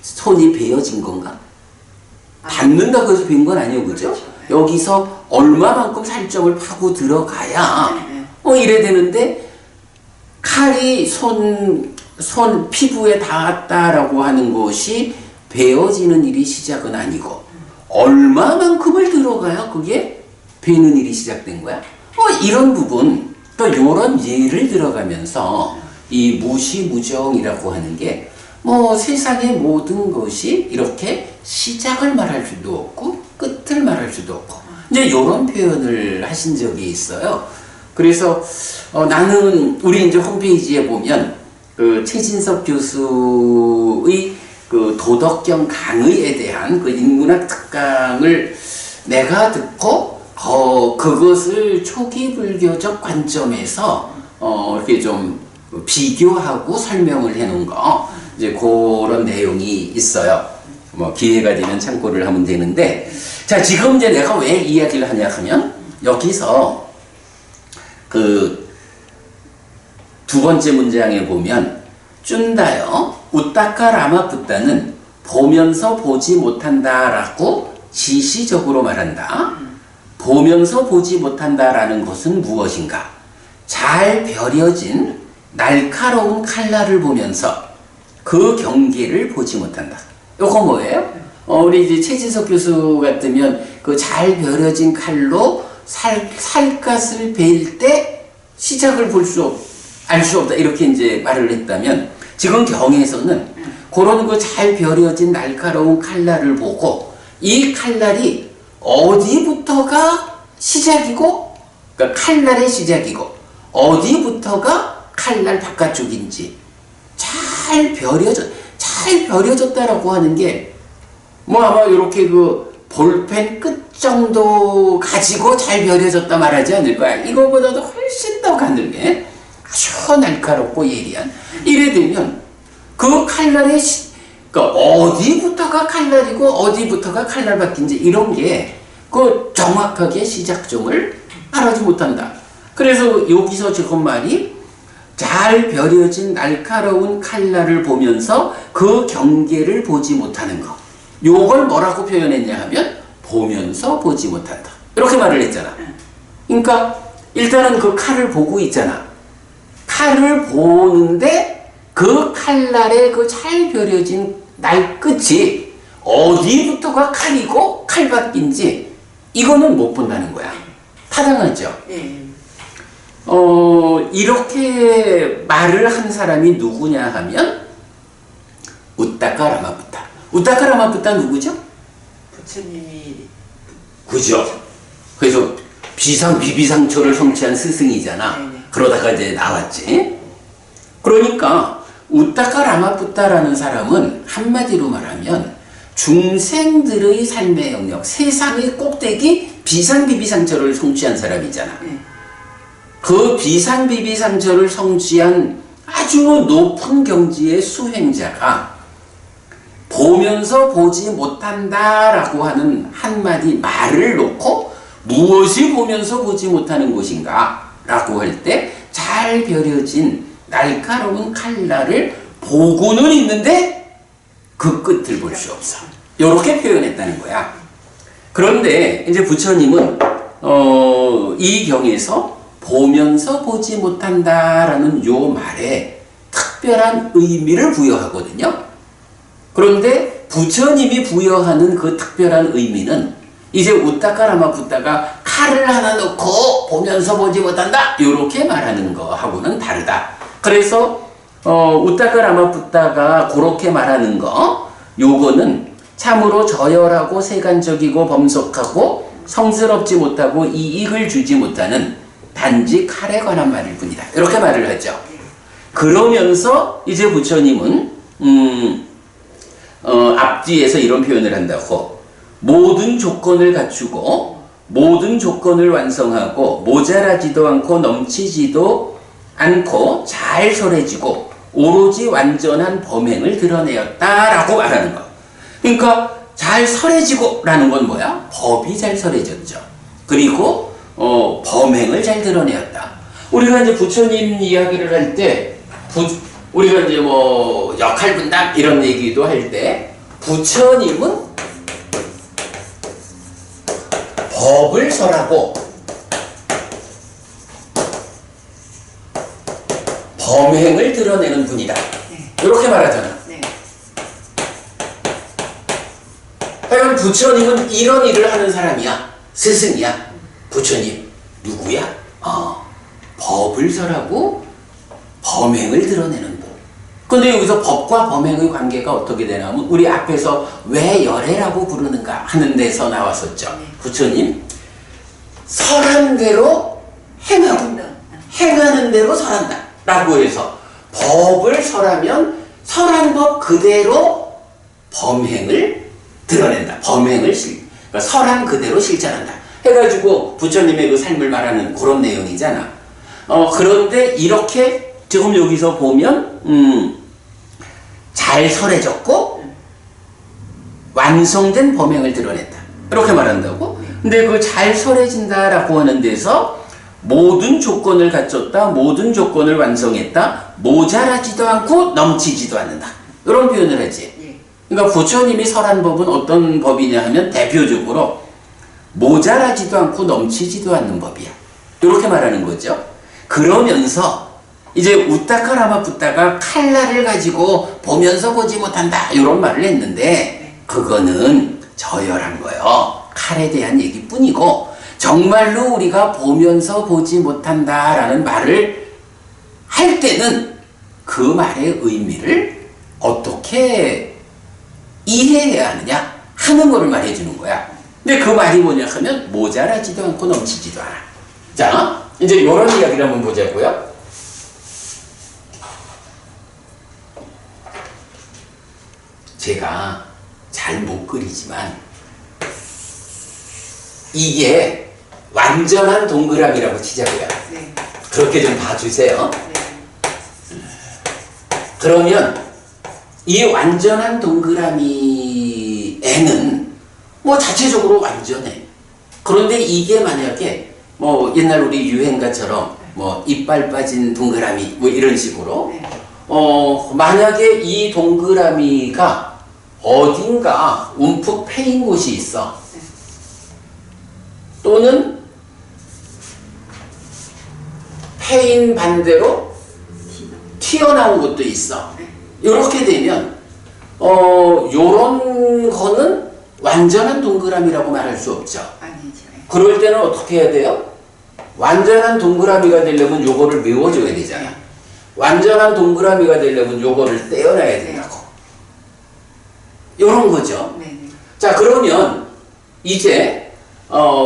손이 베어진 건가? 닿는다고 해서 베인 건 아니에요, 그죠? 그렇죠. 여기서 얼마만큼 살점을 파고 들어가야 이래 되는데, 칼이 손 피부에 닿았다라고 하는 것이 베어지는 일이 시작은 아니고 얼마만큼을 들어가야 그게 베는 일이 시작된 거야? 이런 부분, 또 이런 예를 들어가면서 이 무시무정이라고 하는 게 세상의 모든 것이 이렇게 시작을 말할 수도 없고 끝을 말할 수도 없고 이제 이런 표현을 하신 적이 있어요. 그래서 나는 우리 이제 홈페이지에 보면 그 최진석 교수의 그 도덕경 강의에 대한 그 인문학 특강을 내가 듣고 그것을 초기 불교적 관점에서 이렇게 좀 비교하고 설명을 해놓은 거 이제 그런 내용이 있어요. 기회가 되면 참고를 하면 되는데, 자, 지금 이제 내가 왜 이야기를 하냐 하면 여기서 그 두 번째 문장에 보면 쭌다요 우따카 라마푸타는 보면서 보지 못한다라고 지시적으로 말한다. 보면서 보지 못한다라는 것은 무엇인가? 잘 벼려진 날카로운 칼날을 보면서 그 경계를 보지 못한다. 요거 뭐예요? 우리 이제 최진석 교수 같으면 그 잘 벼려진 칼로 살갗을 베일 때 시작을 알 수 없다. 이렇게 이제 말을 했다면, 지금 경에서는 그런 그 잘 벼려진 날카로운 칼날을 보고 이 칼날이 어디부터가 시작이고, 그러니까 칼날의 시작이고 어디부터가 칼날 바깥쪽인지 잘 벼려졌다라고 하는 게 아마 이렇게 그 볼펜 끝 정도 가지고 잘 벼려졌다 말하지 않을 거야. 이거보다도 훨씬 더 가늘게 아주 날카롭고 예리한. 이래 되면 그 칼날의 그러니까 어디부터가 칼날이고 어디부터가 칼날 바뀐지 이런 게 그 정확하게 시작점을 말하지 못한다. 그래서 여기서 지금 말이 잘 벼려진 날카로운 칼날을 보면서 그 경계를 보지 못하는 것. 요걸 뭐라고 표현했냐 하면 보면서 보지 못한다. 이렇게 말을 했잖아. 그러니까 일단은 그 칼을 보고 있잖아. 칼을 보는데 그 칼날의 그 잘 벼려진 날끝이 어디부터가 칼이고 칼바퀴인지 이거는 못 본다는 거야. 타당하죠? 예. 이렇게 말을 한 사람이 누구냐 하면 우따카 라마푸타. 우따카 라마푸타 누구죠? 부처님이 그죠? 그래서 비비상초를 성취한 스승이잖아. 네네. 그러다가 이제 나왔지. 그러니까 우따카 라마푸타라는 사람은 한마디로 말하면 중생들의 삶의 영역, 세상의 꼭대기 비상비비상처를 성취한 사람이잖아. 그 비상비비상처를 성취한 아주 높은 경지의 수행자가 보면서 보지 못한다라고 하는 한마디 말을 놓고 무엇이 보면서 보지 못하는 것인가 라고 할 때 잘 벼려진 날카로운 칼날을 보고는 있는데 그 끝을 볼 수 없어. 이렇게 표현했다는 거야. 그런데 이제 부처님은 이 경에서 보면서 보지 못한다라는 요 말에 특별한 의미를 부여하거든요. 그런데 부처님이 부여하는 그 특별한 의미는 이제 우타카라마 붓다가 칼을 하나 넣고 보면서 보지 못한다 이렇게 말하는 거하고는 다르다. 그래서 우타카라마 붓다가 그렇게 말하는 거 요거는 참으로 저열하고 세간적이고 범속하고 성스럽지 못하고 이익을 주지 못하는 단지 칼에 관한 말일 뿐이다. 이렇게 말을 하죠. 그러면서 이제 부처님은 앞뒤에서 이런 표현을 한다고 모든 조건을 갖추고 모든 조건을 완성하고 모자라지도 않고 넘치지도 않고 잘 설해지고 오로지 완전한 범행을 드러내었다라고 말하는 거. 그러니까 잘 설해지고 라는 건 뭐야? 법이 잘 설해졌죠. 그리고 범행을 잘 드러내었다. 우리가 이제 부처님 이야기를 할 때 우리가 이제 뭐 역할 분담 이런 얘기도 할 때 부처님은 법을 설하고 범행을 드러내는 분이다. 이렇게 말하잖아. 하여간 부처님은 이런 일을 하는 사람이야. 스승이야. 부처님 누구야? 법을 설하고 범행을 드러내는 분. 근데 여기서 법과 범행의 관계가 어떻게 되냐면 우리 앞에서 왜 열애라고 부르는가 하는 데서 나왔었죠. 부처님 설한 대로 행하고 행하는 대로 설한다 라고 해서 법을 설하면 설한 법 그대로 범행을 드러낸다. 범행을 그러니까 설한 그대로 실천한다 해가지고 부처님의 그 삶을 말하는 그런 내용이잖아. 그런데 이렇게 지금 여기서 보면 잘 설해졌고 완성된 범행을 드러냈다 이렇게 말한다고. 근데 그 잘 설해진다라고 하는 데서 모든 조건을 갖췄다, 모든 조건을 완성했다, 모자라지도 않고 넘치지도 않는다 이런 표현을 하지. 그러니까 부처님이 설한 법은 어떤 법이냐 하면 대표적으로 모자라지도 않고 넘치지도 않는 법이야 이렇게 말하는 거죠. 그러면서 이제 우타카라마 붓다가 칼날을 가지고 보면서 보지 못한다 이런 말을 했는데 그거는 저열한 거예요. 칼에 대한 얘기뿐이고 정말로 우리가 보면서 보지 못한다라는 말을 할 때는 그 말의 의미를 어떻게 이해해야 하느냐 하는 거를 말해주는 거야. 근데 그 말이 뭐냐 하면 모자라지도 않고 넘치지도 않아. 자, 이제 이런 이야기를 한번 보자고요. 제가 잘 못 그리지만 이게 완전한 동그라미라고 치자고요. 그렇게 좀 봐주세요. 그러면 이 완전한 동그라미에는 뭐 자체적으로 완전해. 그런데 이게 만약에 뭐 옛날 우리 유행가처럼 뭐 이빨 빠진 동그라미 뭐 이런 식으로 만약에 이 동그라미가 어딘가 움푹 패인 곳이 있어. 또는 패인 반대로 튀어나온 것도 있어. 이렇게 되면 요런 거는 완전한 동그라미라고 말할 수 없죠. 그럴 때는 어떻게 해야 돼요? 완전한 동그라미가 되려면 요거를 메워줘야 되잖아. 완전한 동그라미가 되려면 요거를 떼어놔야 된다고. 요런 거죠. 자, 그러면 이제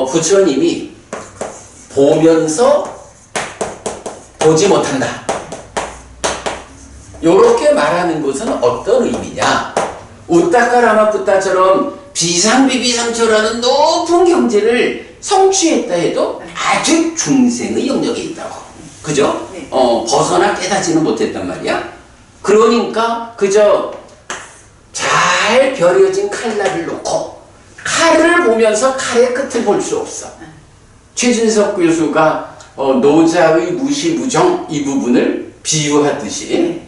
부처님이 보면서 보지 못한다 요렇게 말하는 것은 어떤 의미냐. 우타카라마 붓다처럼 비상비비상처라는 높은 경지를 성취했다 해도 아주 중생의 영역에 있다고. 그죠? 벗어나 깨닫지는 못했단 말이야. 그러니까 그저 잘 벼려진 칼날을 놓고 칼을 보면서 칼의 끝을 볼 수 없어. 최준석 교수가 노자의 무시무정 이 부분을 비유하듯이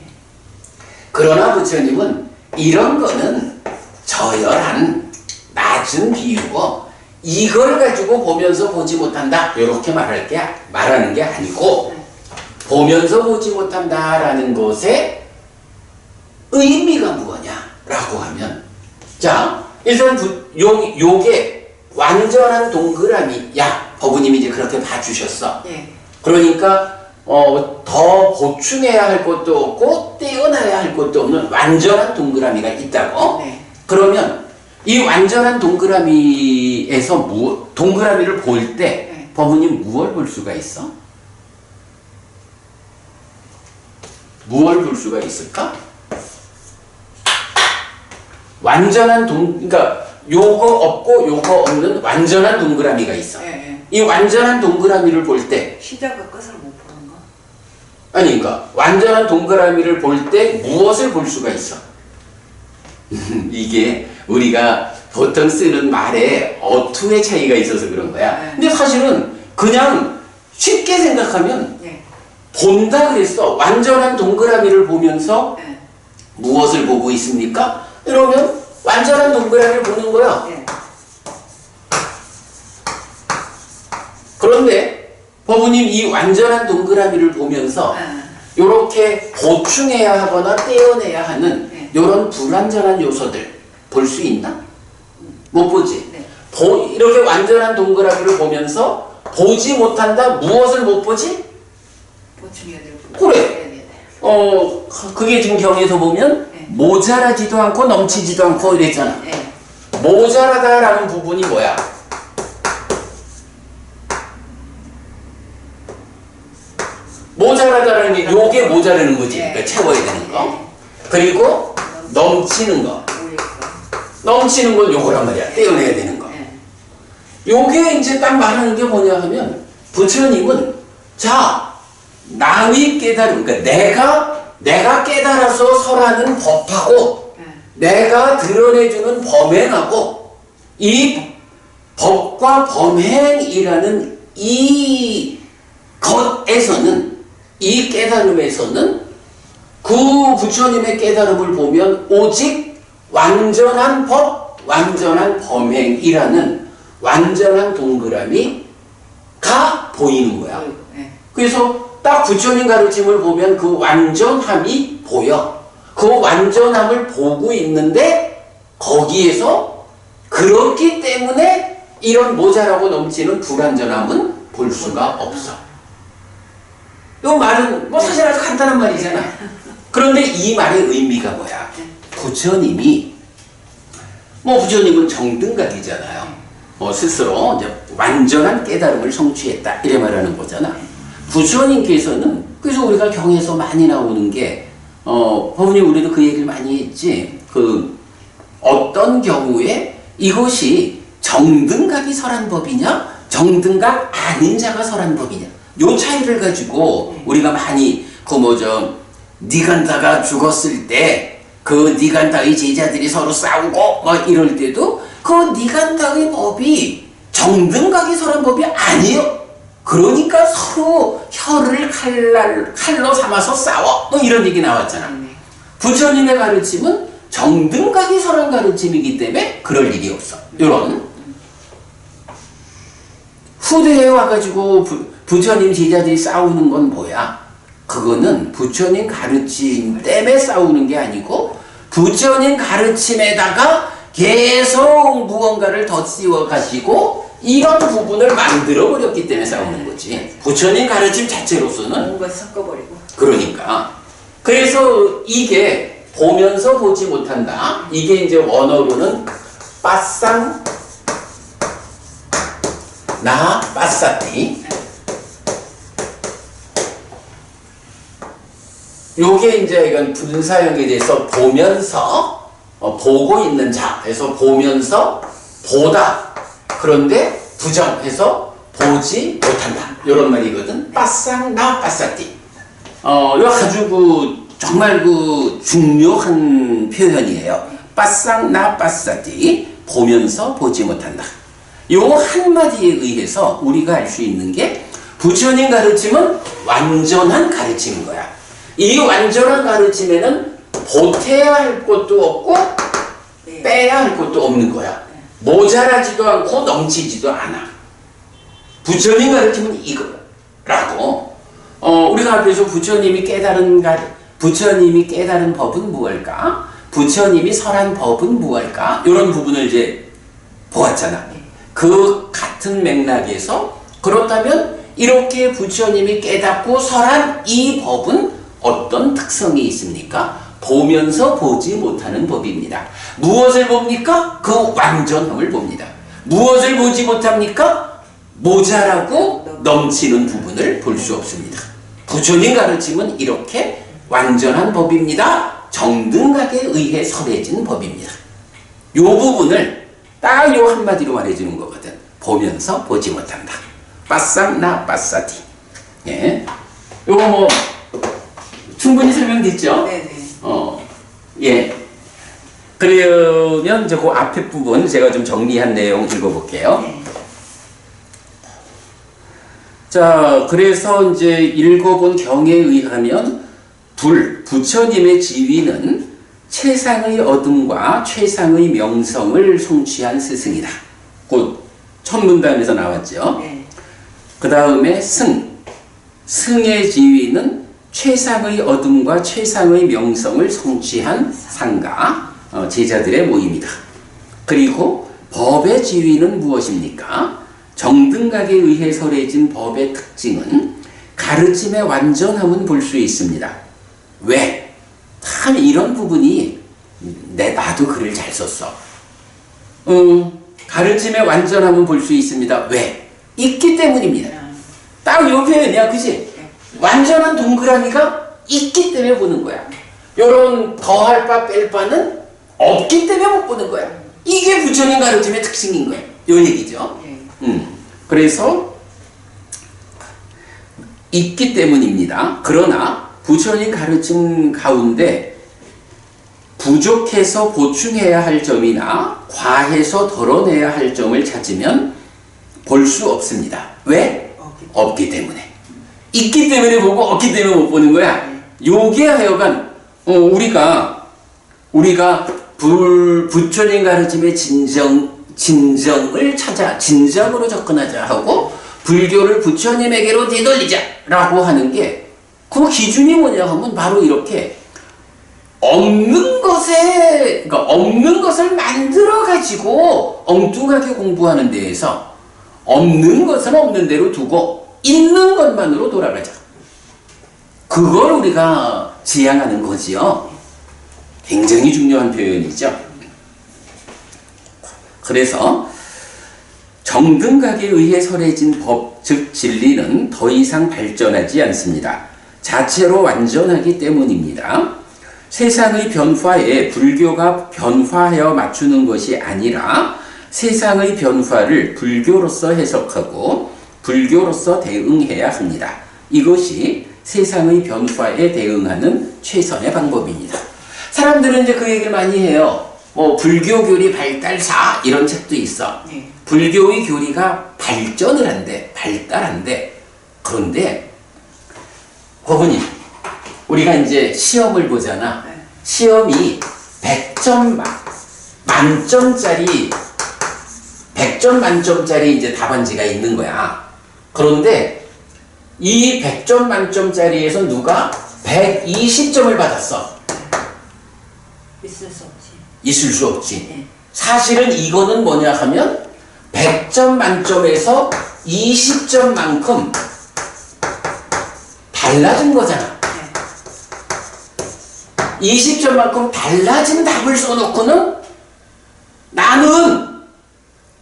그러나 부처님은 이런 거는 저열한 낮은 비유고 이걸 가지고 보면서 보지 못한다 이렇게 말하는 게 아니고 보면서 보지 못한다라는 것의 의미가 무엇냐라고 하면 자 일단 요게 완전한 동그라미 야 법부님이 이제 그렇게 봐주셨어. 예. 그러니까 더 보충해야 할 것도 없고 떼어놔야 할 것도 없는 완전한 동그라미가 있다고. 네. 그러면 이 완전한 동그라미에서 동그라미를 볼 때 네. 법부님 무엇을 볼 수가 있어? 무엇을 볼 수가 있을까? 완전한 그러니까 요거 없고 요거 없는 완전한 동그라미가 있어. 예. 예. 이 완전한 동그라미를 볼 때 시작과 끝을 못 보는 거. 아니 그러니까 완전한 동그라미를 볼 때 무엇을 볼 수가 있어? 이게 우리가 보통 쓰는 말에 어투의 차이가 있어서 그런 거야. 네. 근데 사실은 그냥 쉽게 생각하면 예. 본다 그랬어. 완전한 동그라미를 보면서 예. 무엇을 보고 있습니까? 이러면 완전한 동그라미를 보는 거야. 예. 그런데 법부님 이 완전한 동그라미를 보면서 이렇게 보충해야 하거나 떼어내야 하는 네. 이런 불완전한 요소들 볼 수 있나? 못 보지. 네. 이렇게 완전한 동그라미를 보면서 보지 못한다. 무엇을 못 보지? 보충해야 될 부분. 그래. 네, 네. 그게 지금 경에서 보면 네. 모자라지도 않고 넘치지도 않고 이랬잖아. 네. 모자라다라는 부분이 뭐야? 모자라다라는 게 요게 모자라는 거지. 그러니까 채워야 되는 거. 그리고 넘치는 거. 넘치는 건 요거란 말이야. 떼어내야 되는 거. 네. 요게 이제 딱 말하는 게 뭐냐 하면 부처님은 자 남이 깨달음 그러니까 내가 깨달아서 설하는 법하고 내가 드러내주는 범행하고 이 법과 범행이라는 이 것에서는 이 깨달음에서는 그 부처님의 깨달음을 보면 오직 완전한 법, 완전한 범행이라는 완전한 동그라미가 보이는 거야. 네. 그래서 딱 부처님 가르침을 보면 그 완전함이 보여. 그 완전함을 보고 있는데 거기에서 그렇기 때문에 이런 모자라고 넘치는 불완전함은 볼 수가 없어. 이 말은 뭐 사실 아주 간단한 말이잖아. 그런데 이 말의 의미가 뭐야? 부처님이 부처님은 정등각이잖아요. 스스로 이제 완전한 깨달음을 성취했다 이래 말하는 거잖아. 부처님께서는 그래서 우리가 경에서 많이 나오는 게 법부님 우리도 그 얘기를 많이 했지. 그 어떤 경우에 이것이 정등각이 설한 법이냐 정등각 아닌 자가 설한 법이냐 요 차이를 가지고 우리가 많이 니간다가 죽었을 때 그 니간다의 제자들이 서로 싸우고 이럴 때도 그 니간다의 법이 정등각이 설한 법이 아니에요. 그러니까 서로 혀를 칼로 삼아서 싸워 이런 얘기 나왔잖아. 부처님의 가르침은 정등각이 설한 가르침이기 때문에 그럴 일이 없어. 이런 후대에 와가지고 부처님 제자들이 싸우는 건 뭐야? 그거는 부처님 가르침 때문에 싸우는 게 아니고 부처님 가르침에다가 계속 무언가를 덧씌워 가지고 이런 부분을 만들어 버렸기 때문에 싸우는 거지. 부처님 가르침 자체로서는 뭔가 섞어버리고. 그러니까 그래서 이게 보면서 보지 못한다. 이게 이제 원어로는 빠쌍 나 빠사티. 요게 이제 이건 분사형에 대해서 보면서 보고 있는 자에서 보면서 보다. 그런데 부정해서 보지 못한다. 이런 말이거든. 빠쌍 나 빠사티. 요 아주 정말 중요한 표현이에요. 빠쌍 나 빠사티. 보면서 보지 못한다. 요 한마디에 의해서 우리가 알 수 있는 게 부처님 가르침은 완전한 가르침인 거야. 이 완전한 가르침에는 보태야 할 것도 없고 네. 빼야 할 것도 없는 거야. 모자라지도 않고 넘치지도 않아. 부처님 가르침은 이거라고. 우리가 앞에서 부처님이 깨달은 법은 무엇일까? 부처님이 설한 법은 무엇일까? 이런 부분을 이제 보았잖아. 그 같은 맥락에서 그렇다면 이렇게 부처님이 깨닫고 설한 이 법은 어떤 특성이 있습니까? 보면서 보지 못하는 법입니다. 무엇을 봅니까? 그 완전함을 봅니다. 무엇을 보지 못합니까? 모자라고 넘치는 부분을 볼 수 없습니다. 부처님 가르침은 이렇게 완전한 법입니다. 정등각에 의해 설해진 법입니다. 이 부분을 딱 요 한마디로 말해주는 거거든. 보면서 보지 못한다. 빠싹나 빠싸디. 예. 요거 뭐 충분히 설명됐죠? 네네. 예. 그러면 이제 그 앞에 부분 제가 좀 정리한 내용 읽어볼게요. 네. 자, 그래서 이제 읽어본 경에 의하면 부처님의 지위는 최상의 어둠과 최상의 명성을 성취한 스승이다. 곧 첫 문단에서 나왔죠. 네. 그 다음에 승의 지위는 최상의 어둠과 최상의 명성을 성취한 상가, 제자들의 모임이다. 그리고 법의 지위는 무엇입니까? 정등각에 의해 설해진 법의 특징은 가르침의 완전함은 볼 수 있습니다. 왜? 참 이런 부분이 나도 글을 잘 썼어. 가르침의 완전함은 볼 수 있습니다. 왜? 있기 때문입니다. 딱 요 표현이야, 그치? 완전한 동그라미가 있기 때문에 보는 거야. 요런 더할 바 뺄 바는 없기 때문에 못 보는 거야. 이게 부처님 가르침의 특징인 거야. 요 얘기죠. 그래서 있기 때문입니다. 그러나 부처님 가르침 가운데 부족해서 보충해야 할 점이나 과해서 덜어내야 할 점을 찾으면 볼 수 없습니다. 왜? 없기 때문에. 있기 때문에 보고 없기 때문에 못 보는 거야. 요게 하여간 우리가 부처님 가르침의 진정을 찾아 진정으로 접근하자 하고 불교를 부처님에게로 되돌리자라고 하는 게 그 기준이 뭐냐 하면 바로 이렇게 없는 것을 만들어 가지고 엉뚱하게 공부하는 데에서 없는 것은 없는 대로 두고 있는 것만으로 돌아가자. 그걸 우리가 지향하는 거지요. 굉장히 중요한 표현이죠. 그래서 정등각에 의해 설해진 법, 즉 진리는 더 이상 발전하지 않습니다. 자체로 완전하기 때문입니다. 세상의 변화에 불교가 변화하여 맞추는 것이 아니라 세상의 변화를 불교로서 해석하고 불교로서 대응해야 합니다. 이것이 세상의 변화에 대응하는 최선의 방법입니다. 사람들은 이제 그 얘기를 많이 해요. 뭐 불교 교리 발달사 이런 책도 있어. 네. 불교의 교리가 발전을 한대, 발달한대. 그런데 고분이 우리가 이제 시험을 보잖아. 네. 시험이 100점 만점짜리 100점 만점짜리 이제 답안지가 있는 거야. 그런데 이 100점 만점짜리에서 누가 120점을 받았어. 있을 수 없지. 있을 수 없지. 네. 사실은 이거는 뭐냐 하면 100점 만점에서 20점만큼 달라진 거잖아. 20점만큼 달라진 답을 써놓고는 나는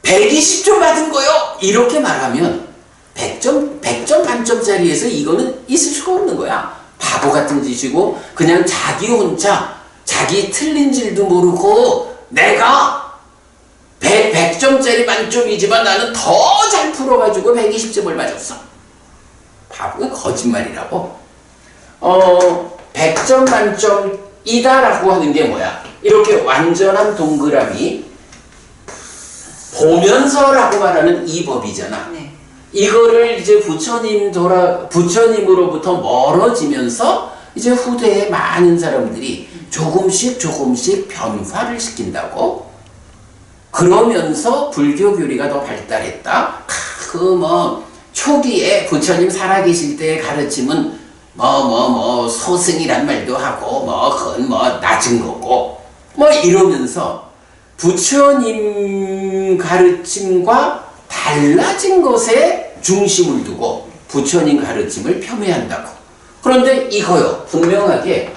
120점 받은 거요. 이렇게 말하면 100점 만점짜리에서 이거는 있을 수가 없는 거야. 바보 같은 짓이고 그냥 자기 혼자 자기 틀린 줄도 모르고 내가 100점짜리 만점이지만 나는 더 잘 풀어가지고 120점을 맞았어. 바보가 거짓말이라고. 100점 만점이다라고 하는 게 뭐야? 이렇게 완전한 동그라미 보면서라고 말하는 이 법이잖아. 네. 이거를 이제 부처님으로부터 멀어지면서 이제 후대에 많은 사람들이 조금씩 변화를 시킨다고. 그러면서 불교 교리가 더 발달했다. 초기에 부처님 살아계실 때의 가르침은 소승이란 말도 하고 그건 낮은 거고 이러면서 부처님 가르침과 달라진 것에 중심을 두고 부처님 가르침을 폄훼한다고. 그런데 이거요, 분명하게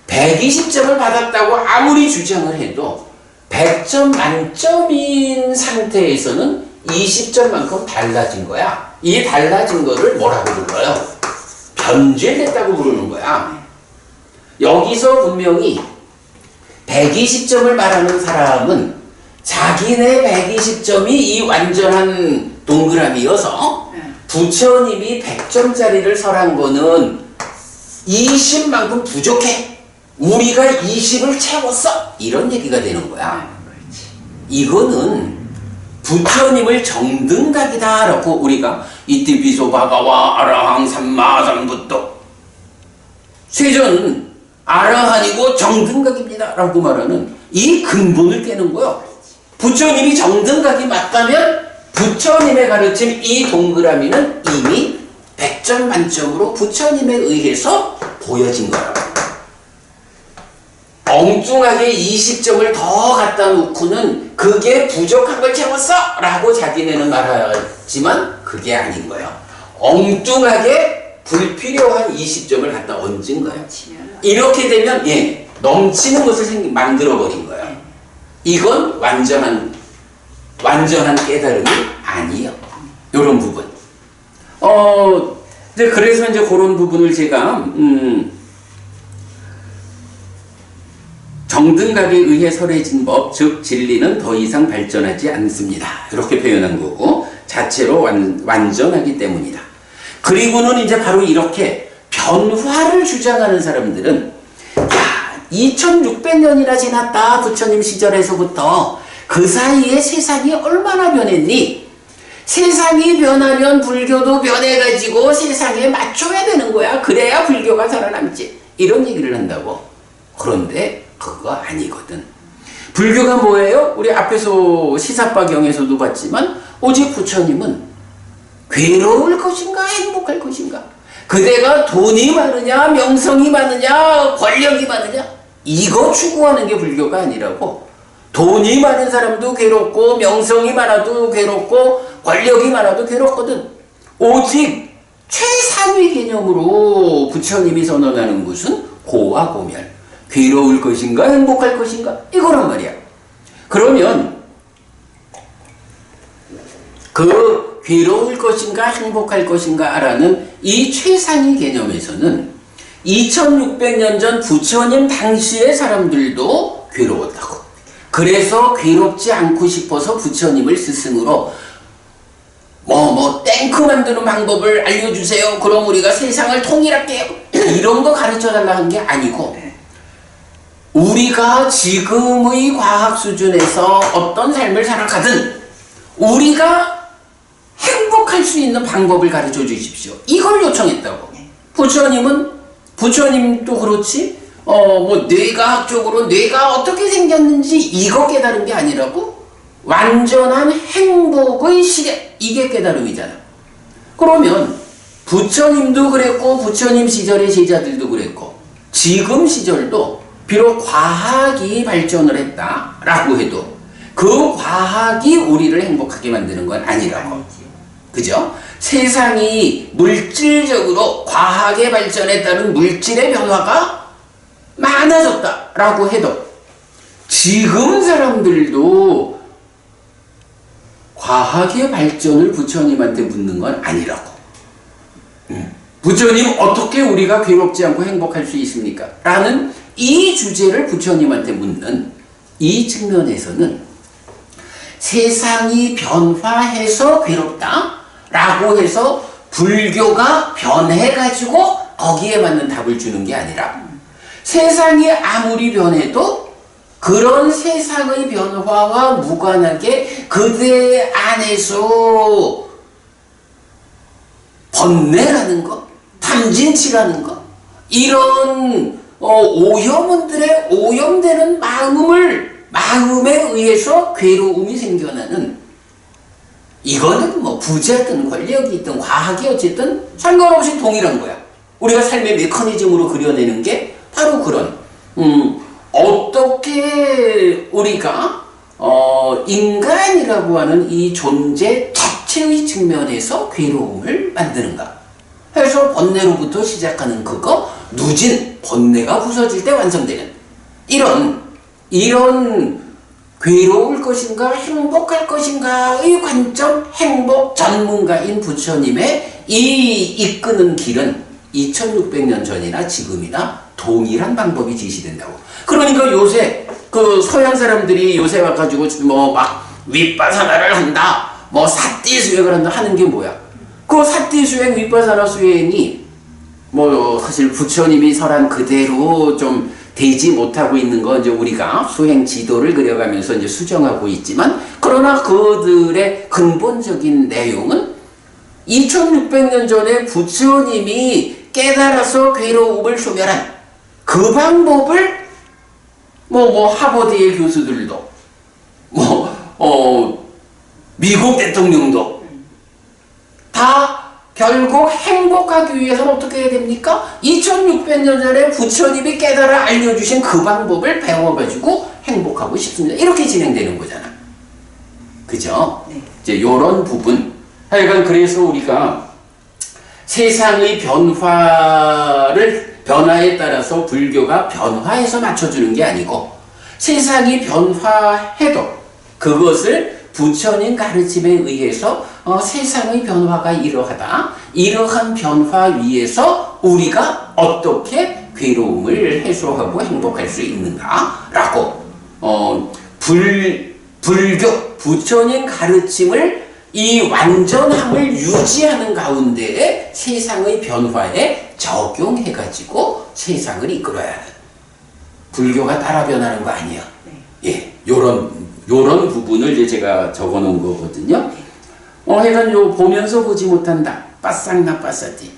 120점을 받았다고 아무리 주장을 해도 100점 만점인 상태에서는 20점만큼 달라진 거야. 이 달라진 거를 뭐라고 불러요? 변질됐다고 부르는 거야. 여기서 분명히 120점을 말하는 사람은 자기네 120점이 이 완전한 동그라미여서 부처님이 100점짜리를 설한 거는 20만큼 부족해. 우리가 20을 채웠어. 이런 얘기가 되는 거야. 이거는 부처님을 정등각이다 라고 우리가 이티피소 바가와 아라항 삼마삼부터 세존은 아라한이고 정등각입니다 라고 말하는 이 근본을 깨는 거예요. 부처님이 정등각이 맞다면 부처님의 가르침 이 동그라미는 이미 100점 만점으로 부처님에 의해서 보여진 거라고. 엉뚱하게 20점을 더 갖다 놓고는 그게 부족한 걸 채웠어! 라고 자기네는 말하지만 그게 아닌 거예요. 엉뚱하게 불필요한 20점을 갖다 얹은 거예요. 이렇게 되면 넘치는 것을 만들어버린 거예요. 이건 완전한 깨달음이 아니에요. 이런 부분. 그래서 이제 그런 부분을 제가 정등각에 의해 설해진 법, 즉 진리는 더 이상 발전하지 않습니다. 이렇게 표현한 거고 자체로 완전하기 때문이다. 그리고는 이제 바로 이렇게 변화를 주장하는 사람들은 2600년이나 지났다. 부처님 시절에서부터 그 사이에 세상이 얼마나 변했니? 세상이 변하면 불교도 변해가지고 세상에 맞춰야 되는 거야. 그래야 불교가 살아남지. 이런 얘기를 한다고. 그런데 그거 아니거든. 불교가 뭐예요? 우리 앞에서 시사파경에서도 봤지만 오직 부처님은 괴로울 것인가 행복할 것인가? 그대가 돈이 많으냐 명성이 많으냐 권력이 많으냐 이거 추구하는 게 불교가 아니라고. 돈이 많은 사람도 괴롭고 명성이 많아도 괴롭고 권력이 많아도 괴롭거든. 오직 최상위 개념으로 부처님이 선언하는 것은 고와 고멸. 괴로울 것인가 행복할 것인가 이거란 말이야. 그러면 그 괴로울 것인가 행복할 것인가 라는 이 최상위 개념에서는 2600년 전 부처님 당시의 사람들도 괴로웠다고. 그래서 괴롭지 않고 싶어서 부처님을 스승으로 탱크 만드는 방법을 알려주세요. 그럼 우리가 세상을 통일할게요. 이런 거 가르쳐달라 한 게 아니고 우리가 지금의 과학 수준에서 어떤 삶을 살아가든 우리가 행복할 수 있는 방법을 가르쳐 주십시오. 이걸 요청했다고. 부처님도 그렇지, 뇌과학적으로 뇌가 어떻게 생겼는지 이거 깨달은 게 아니라고 완전한 행복의 시대, 이게 깨달음이잖아. 그러면 부처님도 그랬고 부처님 시절의 제자들도 그랬고 지금 시절도 비록 과학이 발전을 했다라고 해도 그 과학이 우리를 행복하게 만드는 건 아니라고. 그죠? 세상이 물질적으로 과학의 발전에 따른 물질의 변화가 많아졌다라고 해도 지금 사람들도 과학의 발전을 부처님한테 묻는 건 아니라고. 부처님 어떻게 우리가 괴롭지 않고 행복할 수 있습니까? 라는 이 주제를 부처님한테 묻는 이 측면에서는 세상이 변화해서 괴롭다 라고 해서 불교가 변해가지고 거기에 맞는 답을 주는 게 아니라 세상이 아무리 변해도 그런 세상의 변화와 무관하게 그대 안에서 번뇌라는 것, 탐진치라는 것, 이런 오염원들의 오염되는 마음에 의해서 괴로움이 생겨나는, 이거는 뭐 부자든 권력이 있든 과학이 어쨌든 상관없이 동일한 거야. 우리가 삶의 메커니즘으로 그려내는 게 바로 그런, 어떻게 우리가 인간이라고 하는 이 존재 자체의 측면에서 괴로움을 만드는가 해서 번뇌로부터 시작하는 그거, 누진 번뇌가 부서질 때 완성되는 이런 괴로울 것인가 행복할 것인가의 관점, 행복 전문가인 부처님의 이 이끄는 길은 2600년 전이나 지금이나 동일한 방법이 지시된다고. 그러니까 요새 그 서양 사람들이 요새 와가지고 뭐 막 윗바사나를 한다, 뭐 사띠 수행을 한다 하는 게 뭐야? 그 사띠 수행, 윗바사나 수행이 뭐 사실 부처님이 설한 그대로 좀 되지 못하고 있는 건 이제 우리가 수행 지도를 그려가면서 이제 수정하고 있지만, 그러나 그들의 근본적인 내용은 2600년 전에 부처님이 깨달아서 괴로움을 소멸한 그 방법을 하버드의 교수들도 미국 대통령도 다 결국 행복하기 위해서는 어떻게 해야 됩니까? 2600년 전에 부처님이 깨달아 알려주신 그 방법을 배워가지고 행복하고 싶습니다. 이렇게 진행되는 거잖아. 그죠? 네. 이제 요런 부분. 하여간 그래서 우리가 세상의 변화에 따라서 불교가 변화해서 맞춰주는 게 아니고, 세상이 변화해도 그것을 부처님 가르침에 의해서 세상의 변화가 이러하다, 이러한 변화 위에서 우리가 어떻게 괴로움을 해소하고 행복할 수 있는가라고 불교 부처님 가르침을 이 완전함을 유지하는 가운데에 세상의 변화에 적용해가지고 세상을 이끌어야 하는, 불교가 따라 변하는 거 아니야. 예, 요런 부분을 이제 제가 적어 놓은 거거든요. 하여간 요 보면서 보지 못한다. 빠싹나 빠싸디.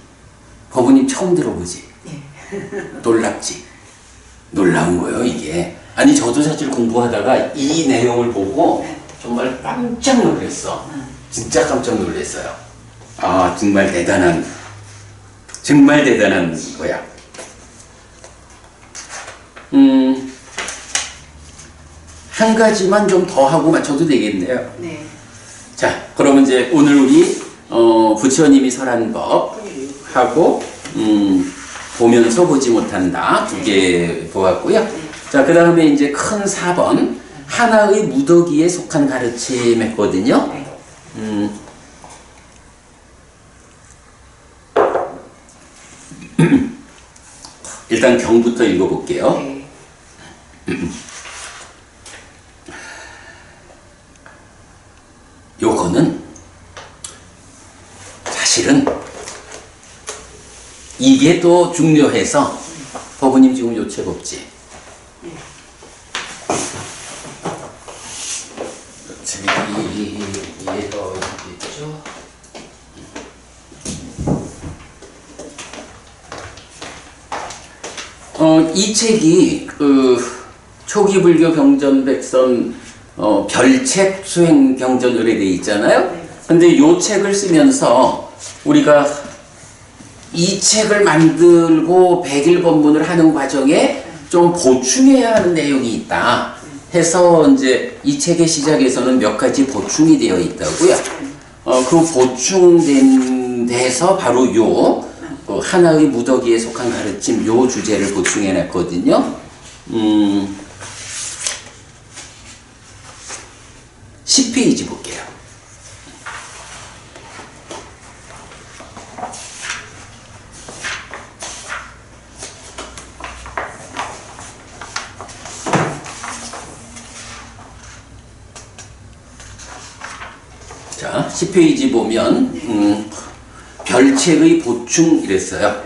법부님 처음 들어보지? 놀랍지? 놀라운 거예요, 이게. 아니, 저도 사실 공부하다가 이 내용을 보고 정말 깜짝 놀랐어. 진짜 깜짝 놀랐어요. 아, 정말 대단한 거야. 한 가지만 좀 더 하고 맞춰도 되겠네요. 네. 자, 그러면 이제 오늘 우리 부처님이 설한 법 하고 보면서 보지 못한다 두 개 보았고요. 자, 그 다음에 이제 큰 4번 하나의 무더기에 속한 가르침 했거든요. 일단 경부터 읽어볼게요. 네. 요거는 사실은 이게 또 중요해서 법부님 지금 요 책 없지? 책이 얘가 어디 있죠? 이 책이 그 초기 불교 경전백선 별책 수행 경전으로 돼 있잖아요. 근데 요 책을 쓰면서 우리가 이 책을 만들고 100일 법문을 하는 과정에 좀 보충해야 하는 내용이 있다 해서 이제 이 책의 시작에서는 몇 가지 보충이 되어 있다고요. 그 보충된 데서 바로 요 하나의 무더기에 속한 가르침 요 주제를 보충해 놨거든요. 10페이지 볼게요. 자, 10페이지 보면 별책의 보충 이랬어요.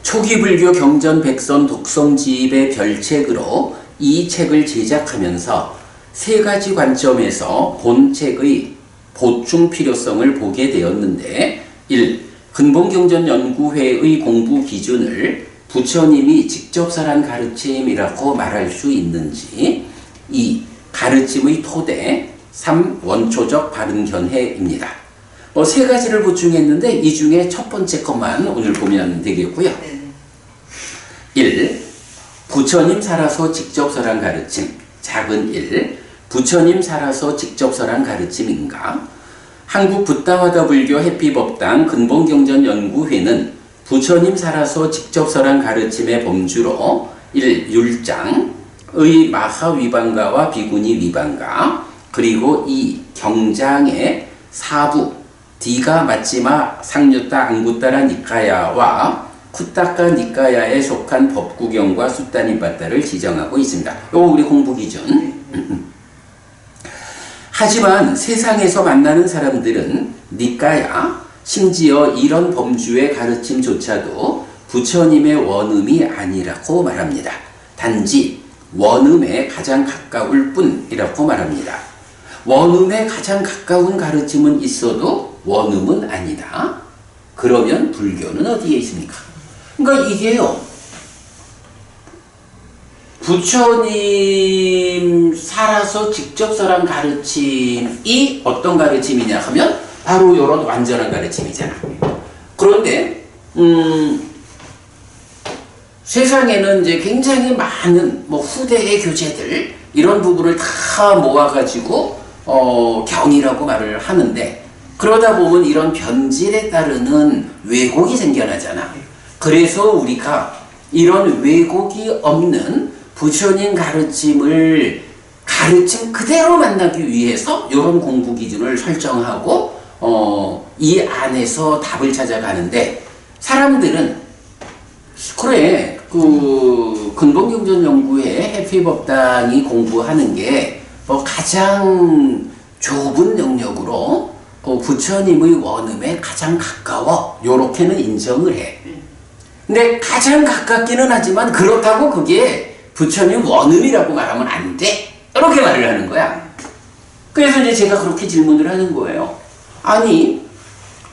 초기 불교 경전 백선 독성집의 별책으로 이 책을 제작하면서 세 가지 관점에서 본 책의 보충 필요성을 보게 되었는데, 1. 근본경전연구회의 공부 기준을 부처님이 직접 설한 가르침이라고 말할 수 있는지. 2. 가르침의 토대. 3. 원초적 바른견해입니다. 세 가지를 보충했는데 이 중에 첫 번째 것만 오늘 보면 되겠고요. 1. 부처님 살아서 직접 설한 가르침. 작은 1. 부처님 살아서 직접 설한 가르침인가? 한국 붓다와다 불교 해피법당 근본경전연구회는 부처님 살아서 직접 설한 가르침의 범주로 1. 율장의 마하위반가와 비구니 위반가, 그리고 2. 경장의 사부 디가 마치마 상류타 앙구따라 니카야와 쿠타카 니카야에 속한 법구경과 수타니바타를 지정하고 있습니다. 요거 우리 공부 기준. 하지만 세상에서 만나는 사람들은 니까야, 심지어 이런 범주의 가르침조차도 부처님의 원음이 아니라고 말합니다. 단지 원음에 가장 가까울 뿐이라고 말합니다. 원음에 가장 가까운 가르침은 있어도 원음은 아니다. 그러면 불교는 어디에 있습니까? 그러니까 이게요, 부처님 살아서 직접 설한 가르침이 어떤 가르침이냐 하면 바로 이런 완전한 가르침이잖아. 그런데 세상에는 이제 굉장히 많은 후대의 교재들 이런 부분을 다 모아가지고 경이라고 말을 하는데, 그러다 보면 이런 변질에 따르는 왜곡이 생겨나잖아. 그래서 우리가 이런 왜곡이 없는 부처님 가르침을 가르침 그대로 만나기 위해서 이런 공부 기준을 설정하고 이 안에서 답을 찾아가는데, 사람들은 그래 그 근본경전연구회 해피법당이 공부하는 게 가장 좁은 영역으로 부처님의 원음에 가장 가까워, 요렇게는 인정을 해. 근데 가장 가깝기는 하지만 그렇다고 그게 부처님 원음이라고 말하면 안 돼, 이렇게 말을 하는 거야. 그래서 이제 제가 그렇게 질문을 하는 거예요. 아니,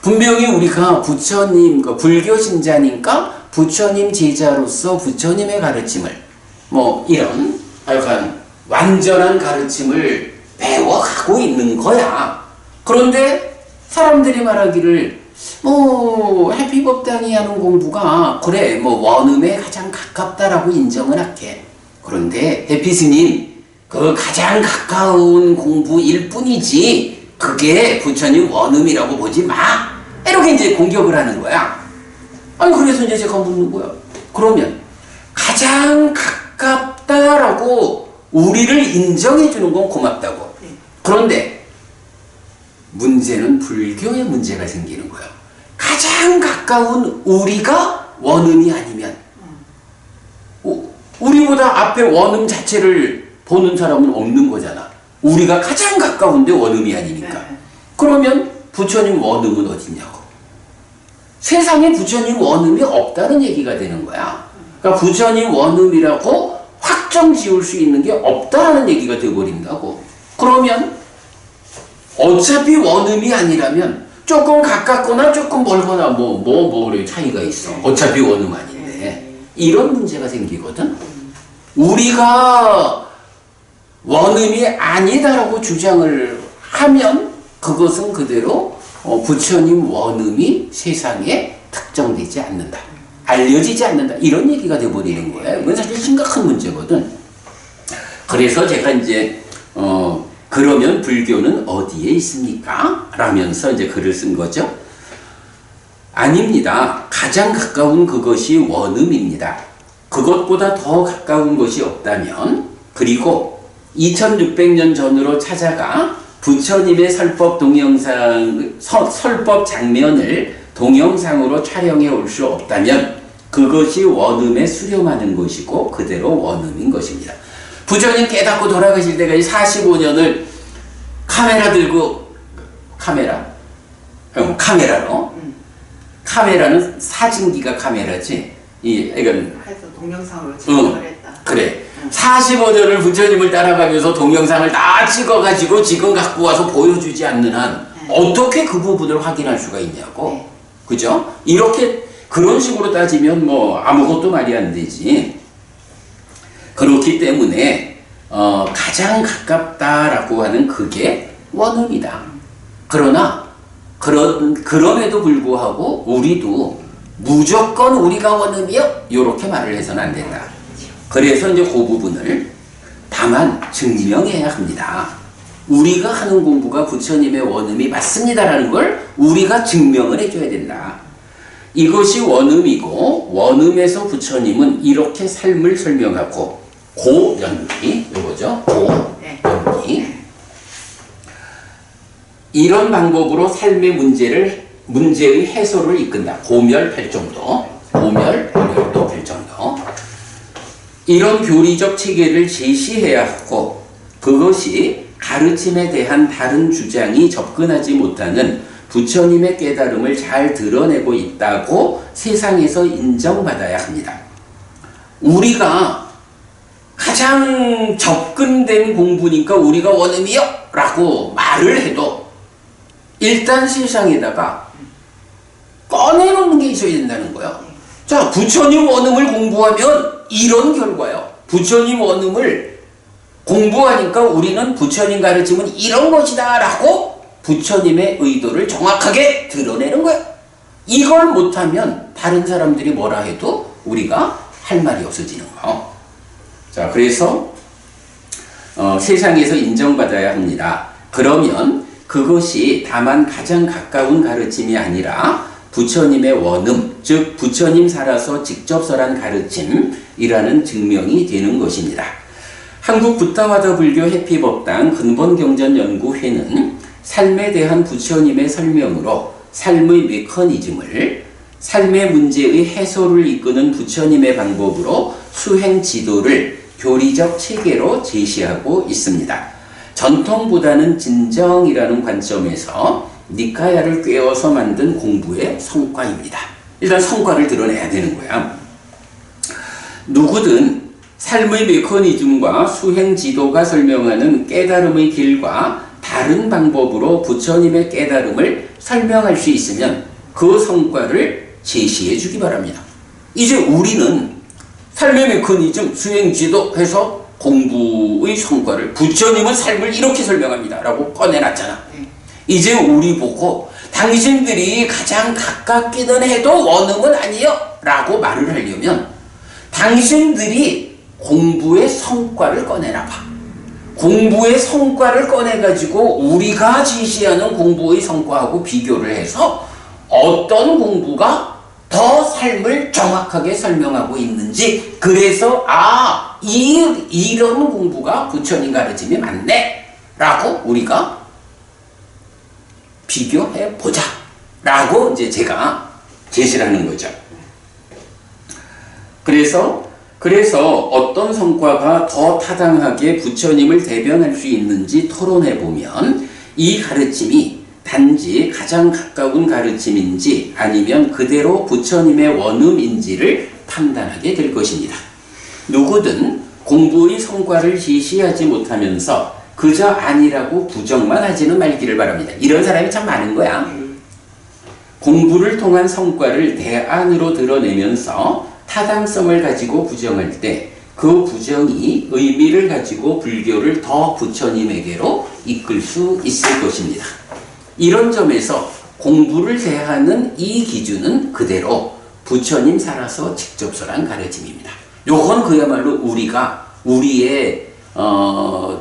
분명히 우리가 부처님, 불교 신자니까 부처님 제자로서 부처님의 가르침을 이런 약간 완전한 가르침을 배워가고 있는 거야. 그런데 사람들이 말하기를 해피법당이 하는 공부가 그래 원음에 가장 가깝다라고 인정을 할게. 그런데 해피스님, 그 가장 가까운 공부일 뿐이지 그게 부처님 원음이라고 보지 마, 이렇게 이제 공격을 하는 거야. 아니, 그래서 이제 제가 묻는 거야. 그러면 가장 가깝다라고 우리를 인정해 주는 건 고맙다고. 그런데 문제는 불교에 문제가 생기는 거야. 가장 가까운 우리가 원음이 아니면 우리보다 앞에 원음 자체를 보는 사람은 없는 거잖아. 우리가 가장 가까운데 원음이 아니니까. 그러면 부처님 원음은 어디냐고. 세상에 부처님 원음이 없다는 얘기가 되는 거야. 그러니까 부처님 원음이라고 확정 지을 수 있는 게 없다는 얘기가 되어버린다고. 그러면 어차피 원음이 아니라면 조금 가깝거나 조금 멀거나 뭐의 차이가 있어. 어차피 원음 아닌데. 이런 문제가 생기거든. 우리가 원음이 아니다라고 주장을 하면 그것은 그대로 부처님 원음이 세상에 특정되지 않는다, 알려지지 않는다, 이런 얘기가 돼버리는 거예요. 이건 사실 심각한 문제거든. 그래서 제가 이제 그러면 불교는 어디에 있습니까? 라면서 이제 글을 쓴 거죠. 아닙니다. 가장 가까운 그것이 원음입니다. 그것보다 더 가까운 것이 없다면, 그리고 2600년 전으로 찾아가 부처님의 설법 장면을 동영상으로 촬영해 올 수 없다면 그것이 원음에 수렴하는 것이고 그대로 원음인 것입니다. 부처님 깨닫고 돌아가실 때까지 45년을 카메라 들고, 카메라는 사진기가 카메라지. 이건 해서 동영상으로 촬영을 했다. 그래. 45년을 부처님을 따라가면서 동영상을 다 찍어가지고 지금 갖고 와서 보여주지 않는 한 어떻게 그 부분을 확인할 수가 있냐고. 그죠? 이렇게 그런 식으로 따지면 뭐 아무것도 말이 안 되지. 그렇기 때문에 가장 가깝다라고 하는 그게 원음이다. 그러나 그럼에도 불구하고 우리도 무조건 우리가 원음이요 이렇게 말을 해서는 안 된다. 그래서 이제 그 부분을 다만 증명해야 합니다. 우리가 하는 공부가 부처님의 원음이 맞습니다라는 걸 우리가 증명을 해줘야 된다. 이것이 원음이고 원음에서 부처님은 이렇게 삶을 설명하고 고연기 이거죠. 고연기 이런 방법으로 삶의 문제의 해소를 이끈다. 고멸팔정도 고멸도 팔정도 이런 교리적 체계를 제시해야 하고 그것이 가르침에 대한 다른 주장이 접근하지 못하는 부처님의 깨달음을 잘 드러내고 있다고 세상에서 인정받아야 합니다. 우리가 가장 접근된 공부니까 우리가 원음이요 라고 말을 해도 일단 세상에다가 꺼내놓는 게 있어야 된다는 거예요. 자, 부처님 원음을 공부하면 이런 결과요. 부처님 원음을 공부하니까 우리는 부처님 가르침은 이런 것이다 라고 부처님의 의도를 정확하게 드러내는 거예요. 이걸 못하면 다른 사람들이 뭐라 해도 우리가 할 말이 없어지는 거예요. 자, 그래서 세상에서 인정받아야 합니다. 그러면 그것이 다만 가장 가까운 가르침이 아니라 부처님의 원음, 즉 부처님 살아서 직접 설한 가르침이라는 증명이 되는 것입니다. 한국 부타와다 불교 해피법당 근본경전연구회는 삶에 대한 부처님의 설명으로 삶의 메커니즘을 삶의 문제의 해소를 이끄는 부처님의 방법으로 수행 지도를 교리적 체계로 제시하고 있습니다. 전통보다는 진정이라는 관점에서 니카야를 꿰어서 만든 공부의 성과입니다. 일단 성과를 드러내야 되는 거야. 누구든 삶의 메커니즘과 수행 지도가 설명하는 깨달음의 길과 다른 방법으로 부처님의 깨달음을 설명할 수 있으면 그 성과를 제시해 주기 바랍니다. 이제 우리는 삶의 메커니즘, 수행 지도 해서 공부의 성과를 부처님은 삶을 이렇게 설명합니다 라고 꺼내놨잖아. 이제 우리 보고 당신들이 가장 가깝기는 해도 원음은 아니요 라고 말을 하려면 당신들이 공부의 성과를 꺼내놔 봐. 공부의 성과를 꺼내가지고 우리가 제시하는 공부의 성과하고 비교를 해서 어떤 공부가 더 삶을 정확하게 설명하고 있는지, 그래서 이런 공부가 부처님 가르침이 맞네 라고 우리가 비교해 보자 라고 이제 제가 제시를 하는 거죠. 그래서 어떤 성과가 더 타당하게 부처님을 대변할 수 있는지 토론해 보면 이 가르침이 단지 가장 가까운 가르침인지 아니면 그대로 부처님의 원음인지를 판단하게 될 것입니다. 누구든 공부의 성과를 제시하지 못하면서 그저 아니라고 부정만 하지는 말기를 바랍니다. 이런 사람이 참 많은 거야. 공부를 통한 성과를 대안으로 드러내면서 타당성을 가지고 부정할 때 그 부정이 의미를 가지고 불교를 더 부처님에게로 이끌 수 있을 것입니다. 이런 점에서 공부를 대하는 이 기준은 그대로 부처님 살아서 직접 설한 가르침입니다. 요건 그야말로 우리의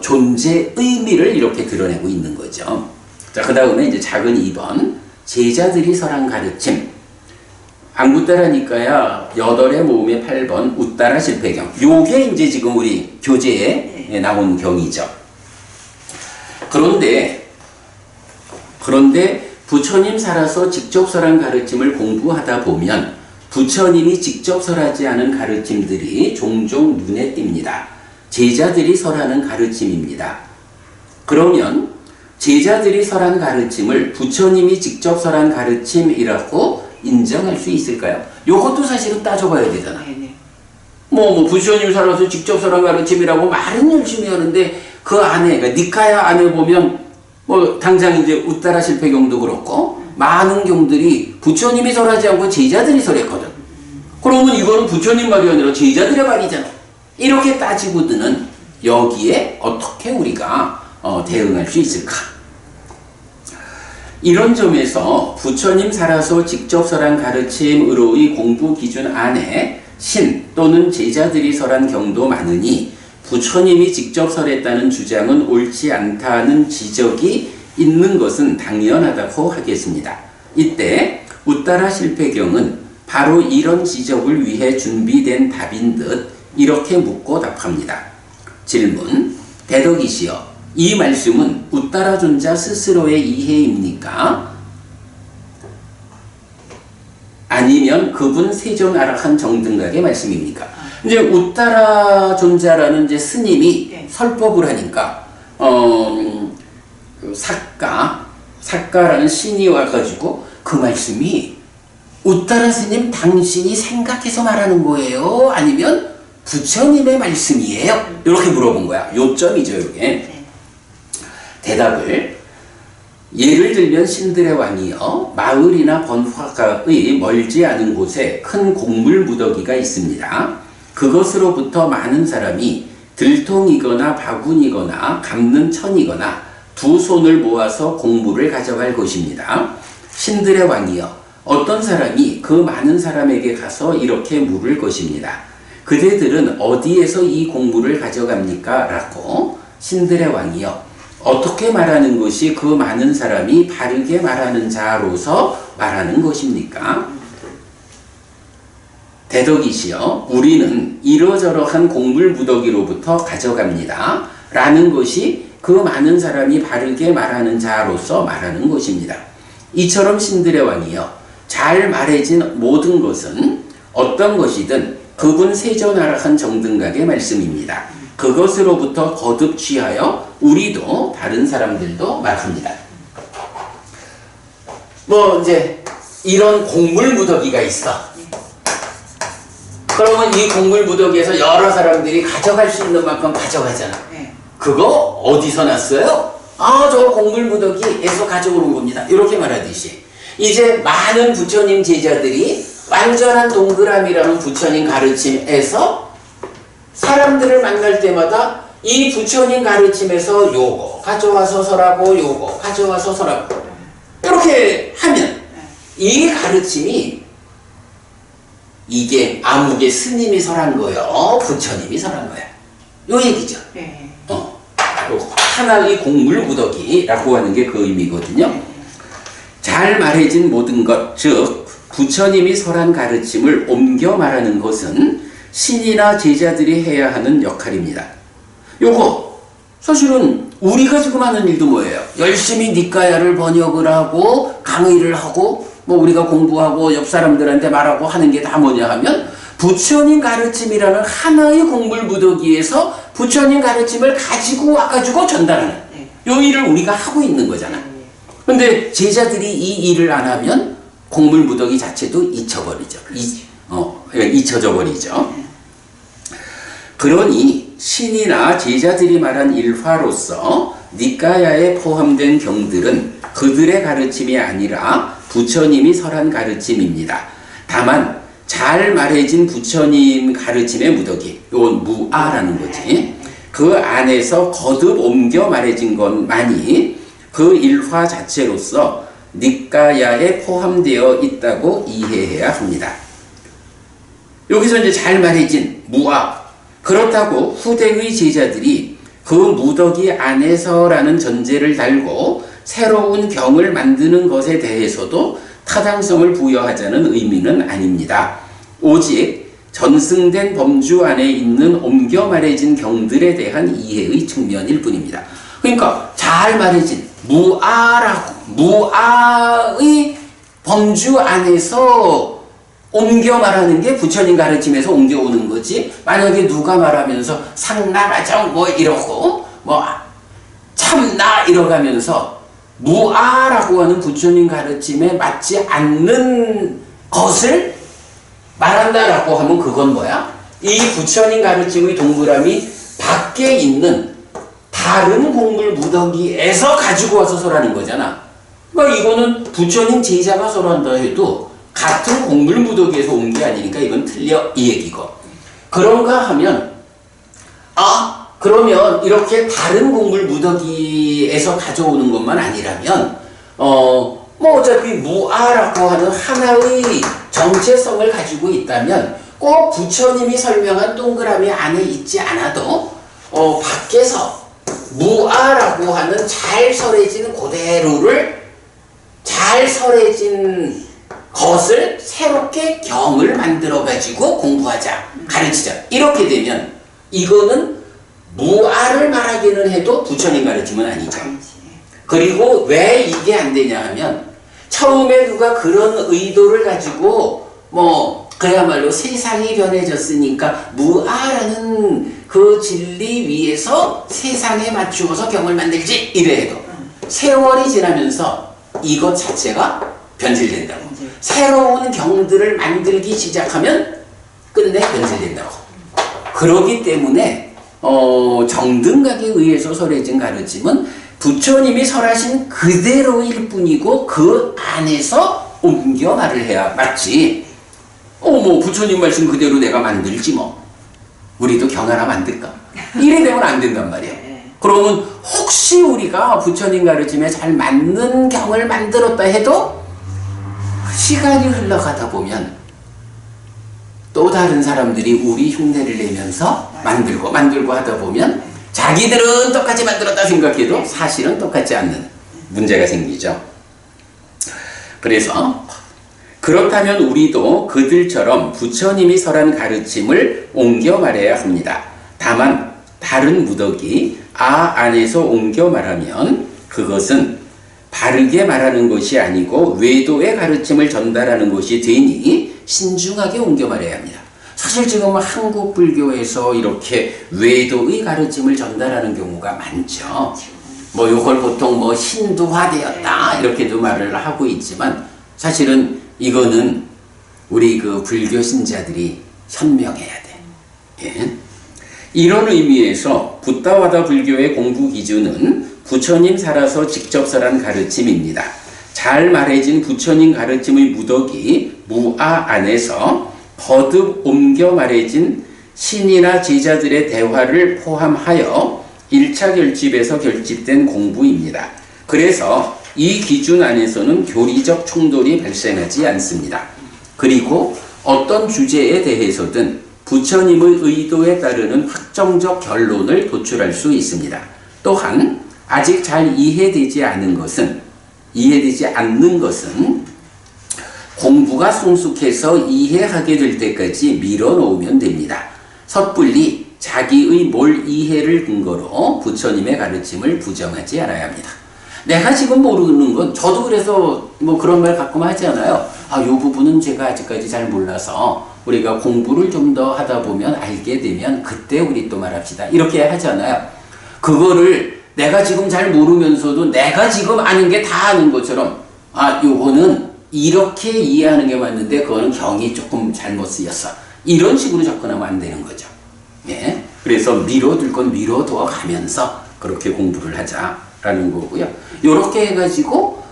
존재 의미를 이렇게 드러내고 있는 거죠. 자, 그 다음에 이제 작은 2번 제자들이 설한 가르침. 안구따라니까야 8의 모음의 8번 웃따라 실패경. 요게 이제 지금 우리 교재에 나온 경이죠. 그런데 부처님 살아서 직접 설한 가르침을 공부하다 보면 부처님이 직접 설하지 않은 가르침들이 종종 눈에 띕니다. 제자들이 설하는 가르침입니다. 그러면 제자들이 설한 가르침을 부처님이 직접 설한 가르침이라고 인정할 수 있을까요? 요것도 사실은 따져봐야 되잖아. 뭐 부처님 살아서 직접 설한 가르침이라고 말은 열심히 하는데 그 안에, 그러니까 니카야 안에 보면 뭐 당장 이제 웃따라 실패경도 그렇고 많은 경들이 부처님이 설하지 않고 제자들이 설했거든. 그러면 이거는 부처님 말이 아니라 제자들의 말이잖아. 이렇게 따지고 드는 여기에 어떻게 우리가 대응할 수 있을까? 이런 점에서 부처님 살아서 직접 설한 가르침으로의 공부 기준 안에 신 또는 제자들이 설한 경도 많으니 부처님이 직접 설했다는 주장은 옳지 않다는 지적이 있는 것은 당연하다고 하겠습니다. 이때 우따라 실패경은 바로 이런 지적을 위해 준비된 답인 듯 이렇게 묻고 답합니다. 질문: 대덕이시여, 이 말씀은 우따라 존자 스스로의 이해입니까? 아니면 그분 세존아라한 정등각의 말씀입니까? 이제 우따라 존자라는 이제 스님이 설법을 하니까 그 사가라는 신이 와가지고 그 말씀이 우따라 스님 당신이 생각해서 말하는 거예요? 아니면 부처님의 말씀이에요? 이렇게 물어본 거야. 요점이죠, 이게. 대답을: 예를 들면 신들의 왕이여, 마을이나 번화가의 멀지 않은 곳에 큰 곡물 무더기가 있습니다. 그것으로부터 많은 사람이 들통이거나 바구니거나 감는 천이거나 두 손을 모아서 곡물을 가져갈 것입니다. 신들의 왕이여, 어떤 사람이 그 많은 사람에게 가서 이렇게 물을 것입니다. 그대들은 어디에서 이 곡물을 가져갑니까? 라고. 신들의 왕이여, 어떻게 말하는 것이 그 많은 사람이 바르게 말하는 자로서 말하는 것입니까? 대덕이시여, 우리는 이러저러한 곡물 무더기로부터 가져갑니다. 라는 것이 그 많은 사람이 바르게 말하는 자로서 말하는 것입니다. 이처럼 신들의 왕이여, 잘 말해진 모든 것은 어떤 것이든 그분 세존아라한 정등각의 말씀입니다. 그것으로부터 거듭 취하여 우리도 다른 사람들도 말합니다. 이제 이런 곡물 무더기가 있어. 그러면 이 곡물 무더기에서 여러 사람들이 가져갈 수 있는 만큼 가져가잖아. 그거 어디서 났어요? 저 곡물 무더기에서 가져오는 겁니다. 이렇게 말하듯이 이제 많은 부처님 제자들이 완전한 동그라미라는 부처님 가르침에서 사람들을 만날 때마다 이 부처님 가르침에서 요거 가져와서 설하고 요거 가져와서 설하고 이렇게 하면 이 가르침이 이게 아무개 스님이 설한 거요, 부처님이 설한 거야. 요 얘기죠. 하나의 곡물 무더기라고 하는 게 그 의미거든요. 잘 말해진 모든 것, 즉 부처님이 설한 가르침을 옮겨 말하는 것은 신이나 제자들이 해야 하는 역할입니다. 요거 사실은 우리가 지금 하는 일도 뭐예요? 열심히 니까야를 번역을 하고 강의를 하고 우리가 공부하고 옆 사람들한테 말하고 하는 게 다 뭐냐 하면 부처님 가르침이라는 하나의 곡물 무더기에서 부처님 가르침을 가지고 와가지고 전달하는 요 일을 우리가 하고 있는 거잖아. 근데 제자들이 이 일을 안 하면 곡물 무더기 자체도 잊혀버리죠. 잊혀져 버리죠. 그러니 신이나 제자들이 말한 일화로서 니까야에 포함된 경들은 그들의 가르침이 아니라 부처님이 설한 가르침입니다. 다만 잘 말해진 부처님 가르침의 무더기, 이건 무아라는 거지. 그 안에서 거듭 옮겨 말해진 것만이 그 일화 자체로서 니까야에 포함되어 있다고 이해해야 합니다. 여기서 이제 잘 말해진 무아, 그렇다고 후대의 제자들이 그 무더기 안에서라는 전제를 달고 새로운 경을 만드는 것에 대해서도 타당성을 부여하자는 의미는 아닙니다. 오직 전승된 범주 안에 있는 옮겨 말해진 경들에 대한 이해의 측면일 뿐입니다. 그러니까 잘 말해진 무아의 범주 안에서 옮겨 말하는 게 부처님 가르침에서 옮겨오는 거지. 만약에 누가 말하면서 상나가정 이러고 참나 이러가면서 무아라고 하는 부처님 가르침에 맞지 않는 것을 말한다라고 하면 그건 뭐야? 이 부처님 가르침의 동그라미 밖에 있는 다른 곡물 무더기에서 가지고 와서 설하는 거잖아. 그러니까 이거는 부처님 제자가 서로 한다 해도 같은 곡물 무더기에서 온 게 아니니까 이건 틀려 이 얘기고. 그런가 하면 그러면 이렇게 다른 곡물 무더기에서 가져오는 것만 아니라면 뭐 어차피 무아라고 하는 하나의 정체성을 가지고 있다면 꼭 부처님이 설명한 동그라미 안에 있지 않아도 밖에서 무아라고 하는 잘 설해진 그대로를 잘 설해진 것을 새롭게 경을 만들어 가지고 공부하자, 가르치자. 이렇게 되면 이거는 무아를 말하기는 해도 부처님 가르침은 아니죠. 그리고 왜 이게 안 되냐 하면 처음에 누가 그런 의도를 가지고 그야말로 세상이 변해졌으니까 무아라는 그 진리 위에서 세상에 맞추어서 경을 만들지 이래 해도 세월이 지나면서 이것 자체가 변질된다고. 새로운 경들을 만들기 시작하면 끝내 변질된다고. 그러기 때문에 정등각에 의해서 설해진 가르침은 부처님이 설하신 그대로일 뿐이고 그 안에서 옮겨 말을 해야 맞지. 부처님 말씀 그대로 내가 만들지 뭐. 우리도 경 하나 만들까? 이래 되면 안 된단 말이야. 그러면 혹시 우리가 부처님 가르침에 잘 맞는 경을 만들었다 해도 시간이 흘러가다 보면 또 다른 사람들이 우리 흉내를 내면서 만들고 하다 보면 자기들은 똑같이 만들었다 생각해도 사실은 똑같지 않는 문제가 생기죠. 그래서 그렇다면 우리도 그들처럼 부처님이 설한 가르침을 옮겨 말해야 합니다. 다만 다른 무더기 안에서 옮겨 말하면 그것은 바르게 말하는 것이 아니고 외도의 가르침을 전달하는 것이 되니 신중하게 옮겨 말해야 합니다. 사실 지금 한국 불교에서 이렇게 외도의 가르침을 전달하는 경우가 많죠. 요걸 보통 신두화되었다 이렇게도 말을 하고 있지만 사실은 이거는 우리 그 불교 신자들이 현명해야 돼. 예? 이런 의미에서 붓다와다 불교의 공부 기준은 부처님 살아서 직접 설한 가르침입니다. 잘 말해진 부처님 가르침의 무더기 무아 안에서 거듭 옮겨 말해진 신이나 제자들의 대화를 포함하여 1차 결집에서 결집된 공부입니다. 그래서 이 기준 안에서는 교리적 충돌이 발생하지 않습니다. 그리고 어떤 주제에 대해서든 부처님의 의도에 따르는 확정적 결론을 도출할 수 있습니다. 또한 아직 잘 이해되지 않는 것은 공부가 성숙해서 이해하게 될 때까지 밀어놓으면 됩니다. 섣불리 자기의 몰 이해를 근거로 부처님의 가르침을 부정하지 않아야 합니다. 내가 지금 모르는 건 저도 그래서 그런 말 가끔 하잖아요. 이 부분은 제가 아직까지 잘 몰라서 우리가 공부를 좀 더 하다 보면 알게 되면 그때 우리 또 말합시다. 이렇게 하잖아요. 그거를 내가 지금 잘 모르면서도 내가 지금 아는 게 다 아는 것처럼 요거는 이렇게 이해하는 게 맞는데 그거는 경이 조금 잘못 쓰였어. 이런 식으로 접근하면 안 되는 거죠. 예. 그래서 미뤄둘 건 미뤄두어 가면서 그렇게 공부를 하자라는 거고요. 요렇게 해가지고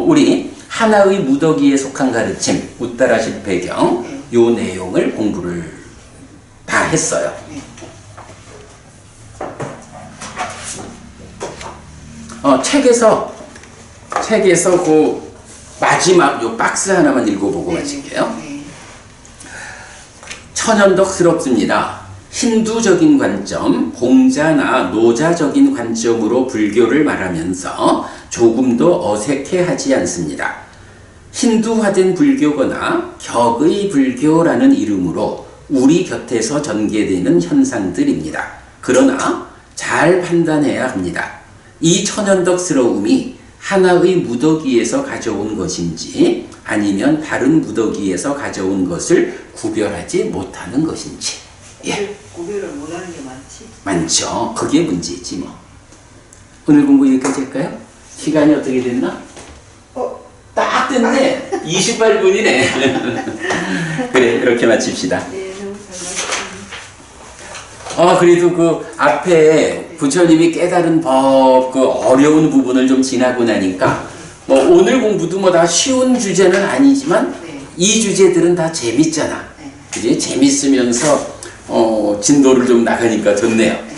우리 하나의 무더기에 속한 가르침 우따라실 배경 요 내용을 공부를 다 했어요. 책에서 그 마지막 요 박스 하나만 읽어보고 마칠게요. 천연덕스럽습니다. 힌두적인 관점, 공자나 노자적인 관점으로 불교를 말하면서 조금도 어색해하지 않습니다. 힌두화된 불교거나 격의 불교라는 이름으로 우리 곁에서 전개되는 현상들입니다. 그러나 잘 판단해야 합니다. 이 천연덕스러움이 하나의 무더기에서 가져온 것인지 아니면 다른 무더기에서 가져온 것을 구별하지 못하는 것인지. 예. 구별을 못하는 게 많지? 많죠. 그게 문제지 뭐. 오늘 공부 여기까지 할까요? 시간이 어떻게 됐나? 딱 됐네. 28분이네. 그래, 이렇게 마칩시다. 네, 너무 잘 맞습니다. 그래도 그 앞에 부처님이 깨달은 법, 그 어려운 부분을 좀 지나고 나니까 뭐 오늘 공부도 뭐 다 쉬운 주제는 아니지만 네. 이 주제들은 다 재밌잖아. 네. 그지? 재밌으면서 진도를 좀 나가니까 좋네요.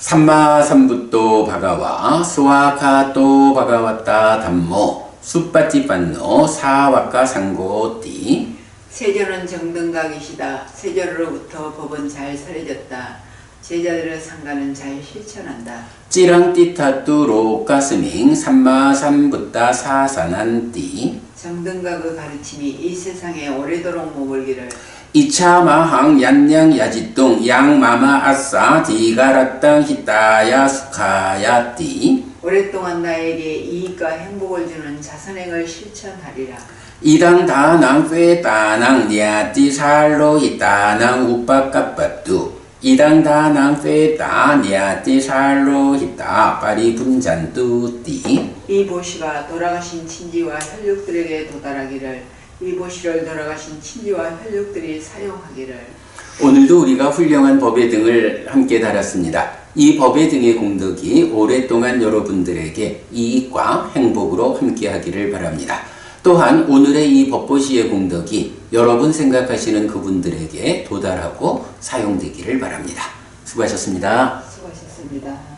삼마삼부또 바가와 스와카또 바가왔다 담모 숫바티반노 사와카 상고띠. 세조는 정등각이시다. 세조로부터 법은 잘 설해졌다. 제자들의 상가는 잘 실천한다. 찌랑띠타뚜 로가스밍 삼마삼부따 사산한띠. 정등각의 가르침이 이 세상에 오래도록 머물기를. 이차마항 얀냥 야지똥 양마마 아싸 디가라땅 히타야 수카야띠. 오랫동안 나에게 이익과 행복을 주는 자선행을 실천하리라. 이당 다낭 페따낭 니아띠 살로 히타낭 우빠까빠뚜. 이당 다낭 페따 니아띠 살로 히타 파리 분잔뚜띠. 이 보시가 돌아가신 친지와 혈육들에게 도달하기를. 이 보시를 돌아가신 친지와 혈육들이 사용하기를. 오늘도 우리가 훌륭한 법의 등을 함께 달았습니다. 이 법의 등의 공덕이 오랫동안 여러분들에게 이익과 행복으로 함께 하기를 바랍니다. 또한 오늘의 이 법보시의 공덕이 여러분 생각하시는 그분들에게 도달하고 사용되기를 바랍니다. 수고하셨습니다. 수고하셨습니다.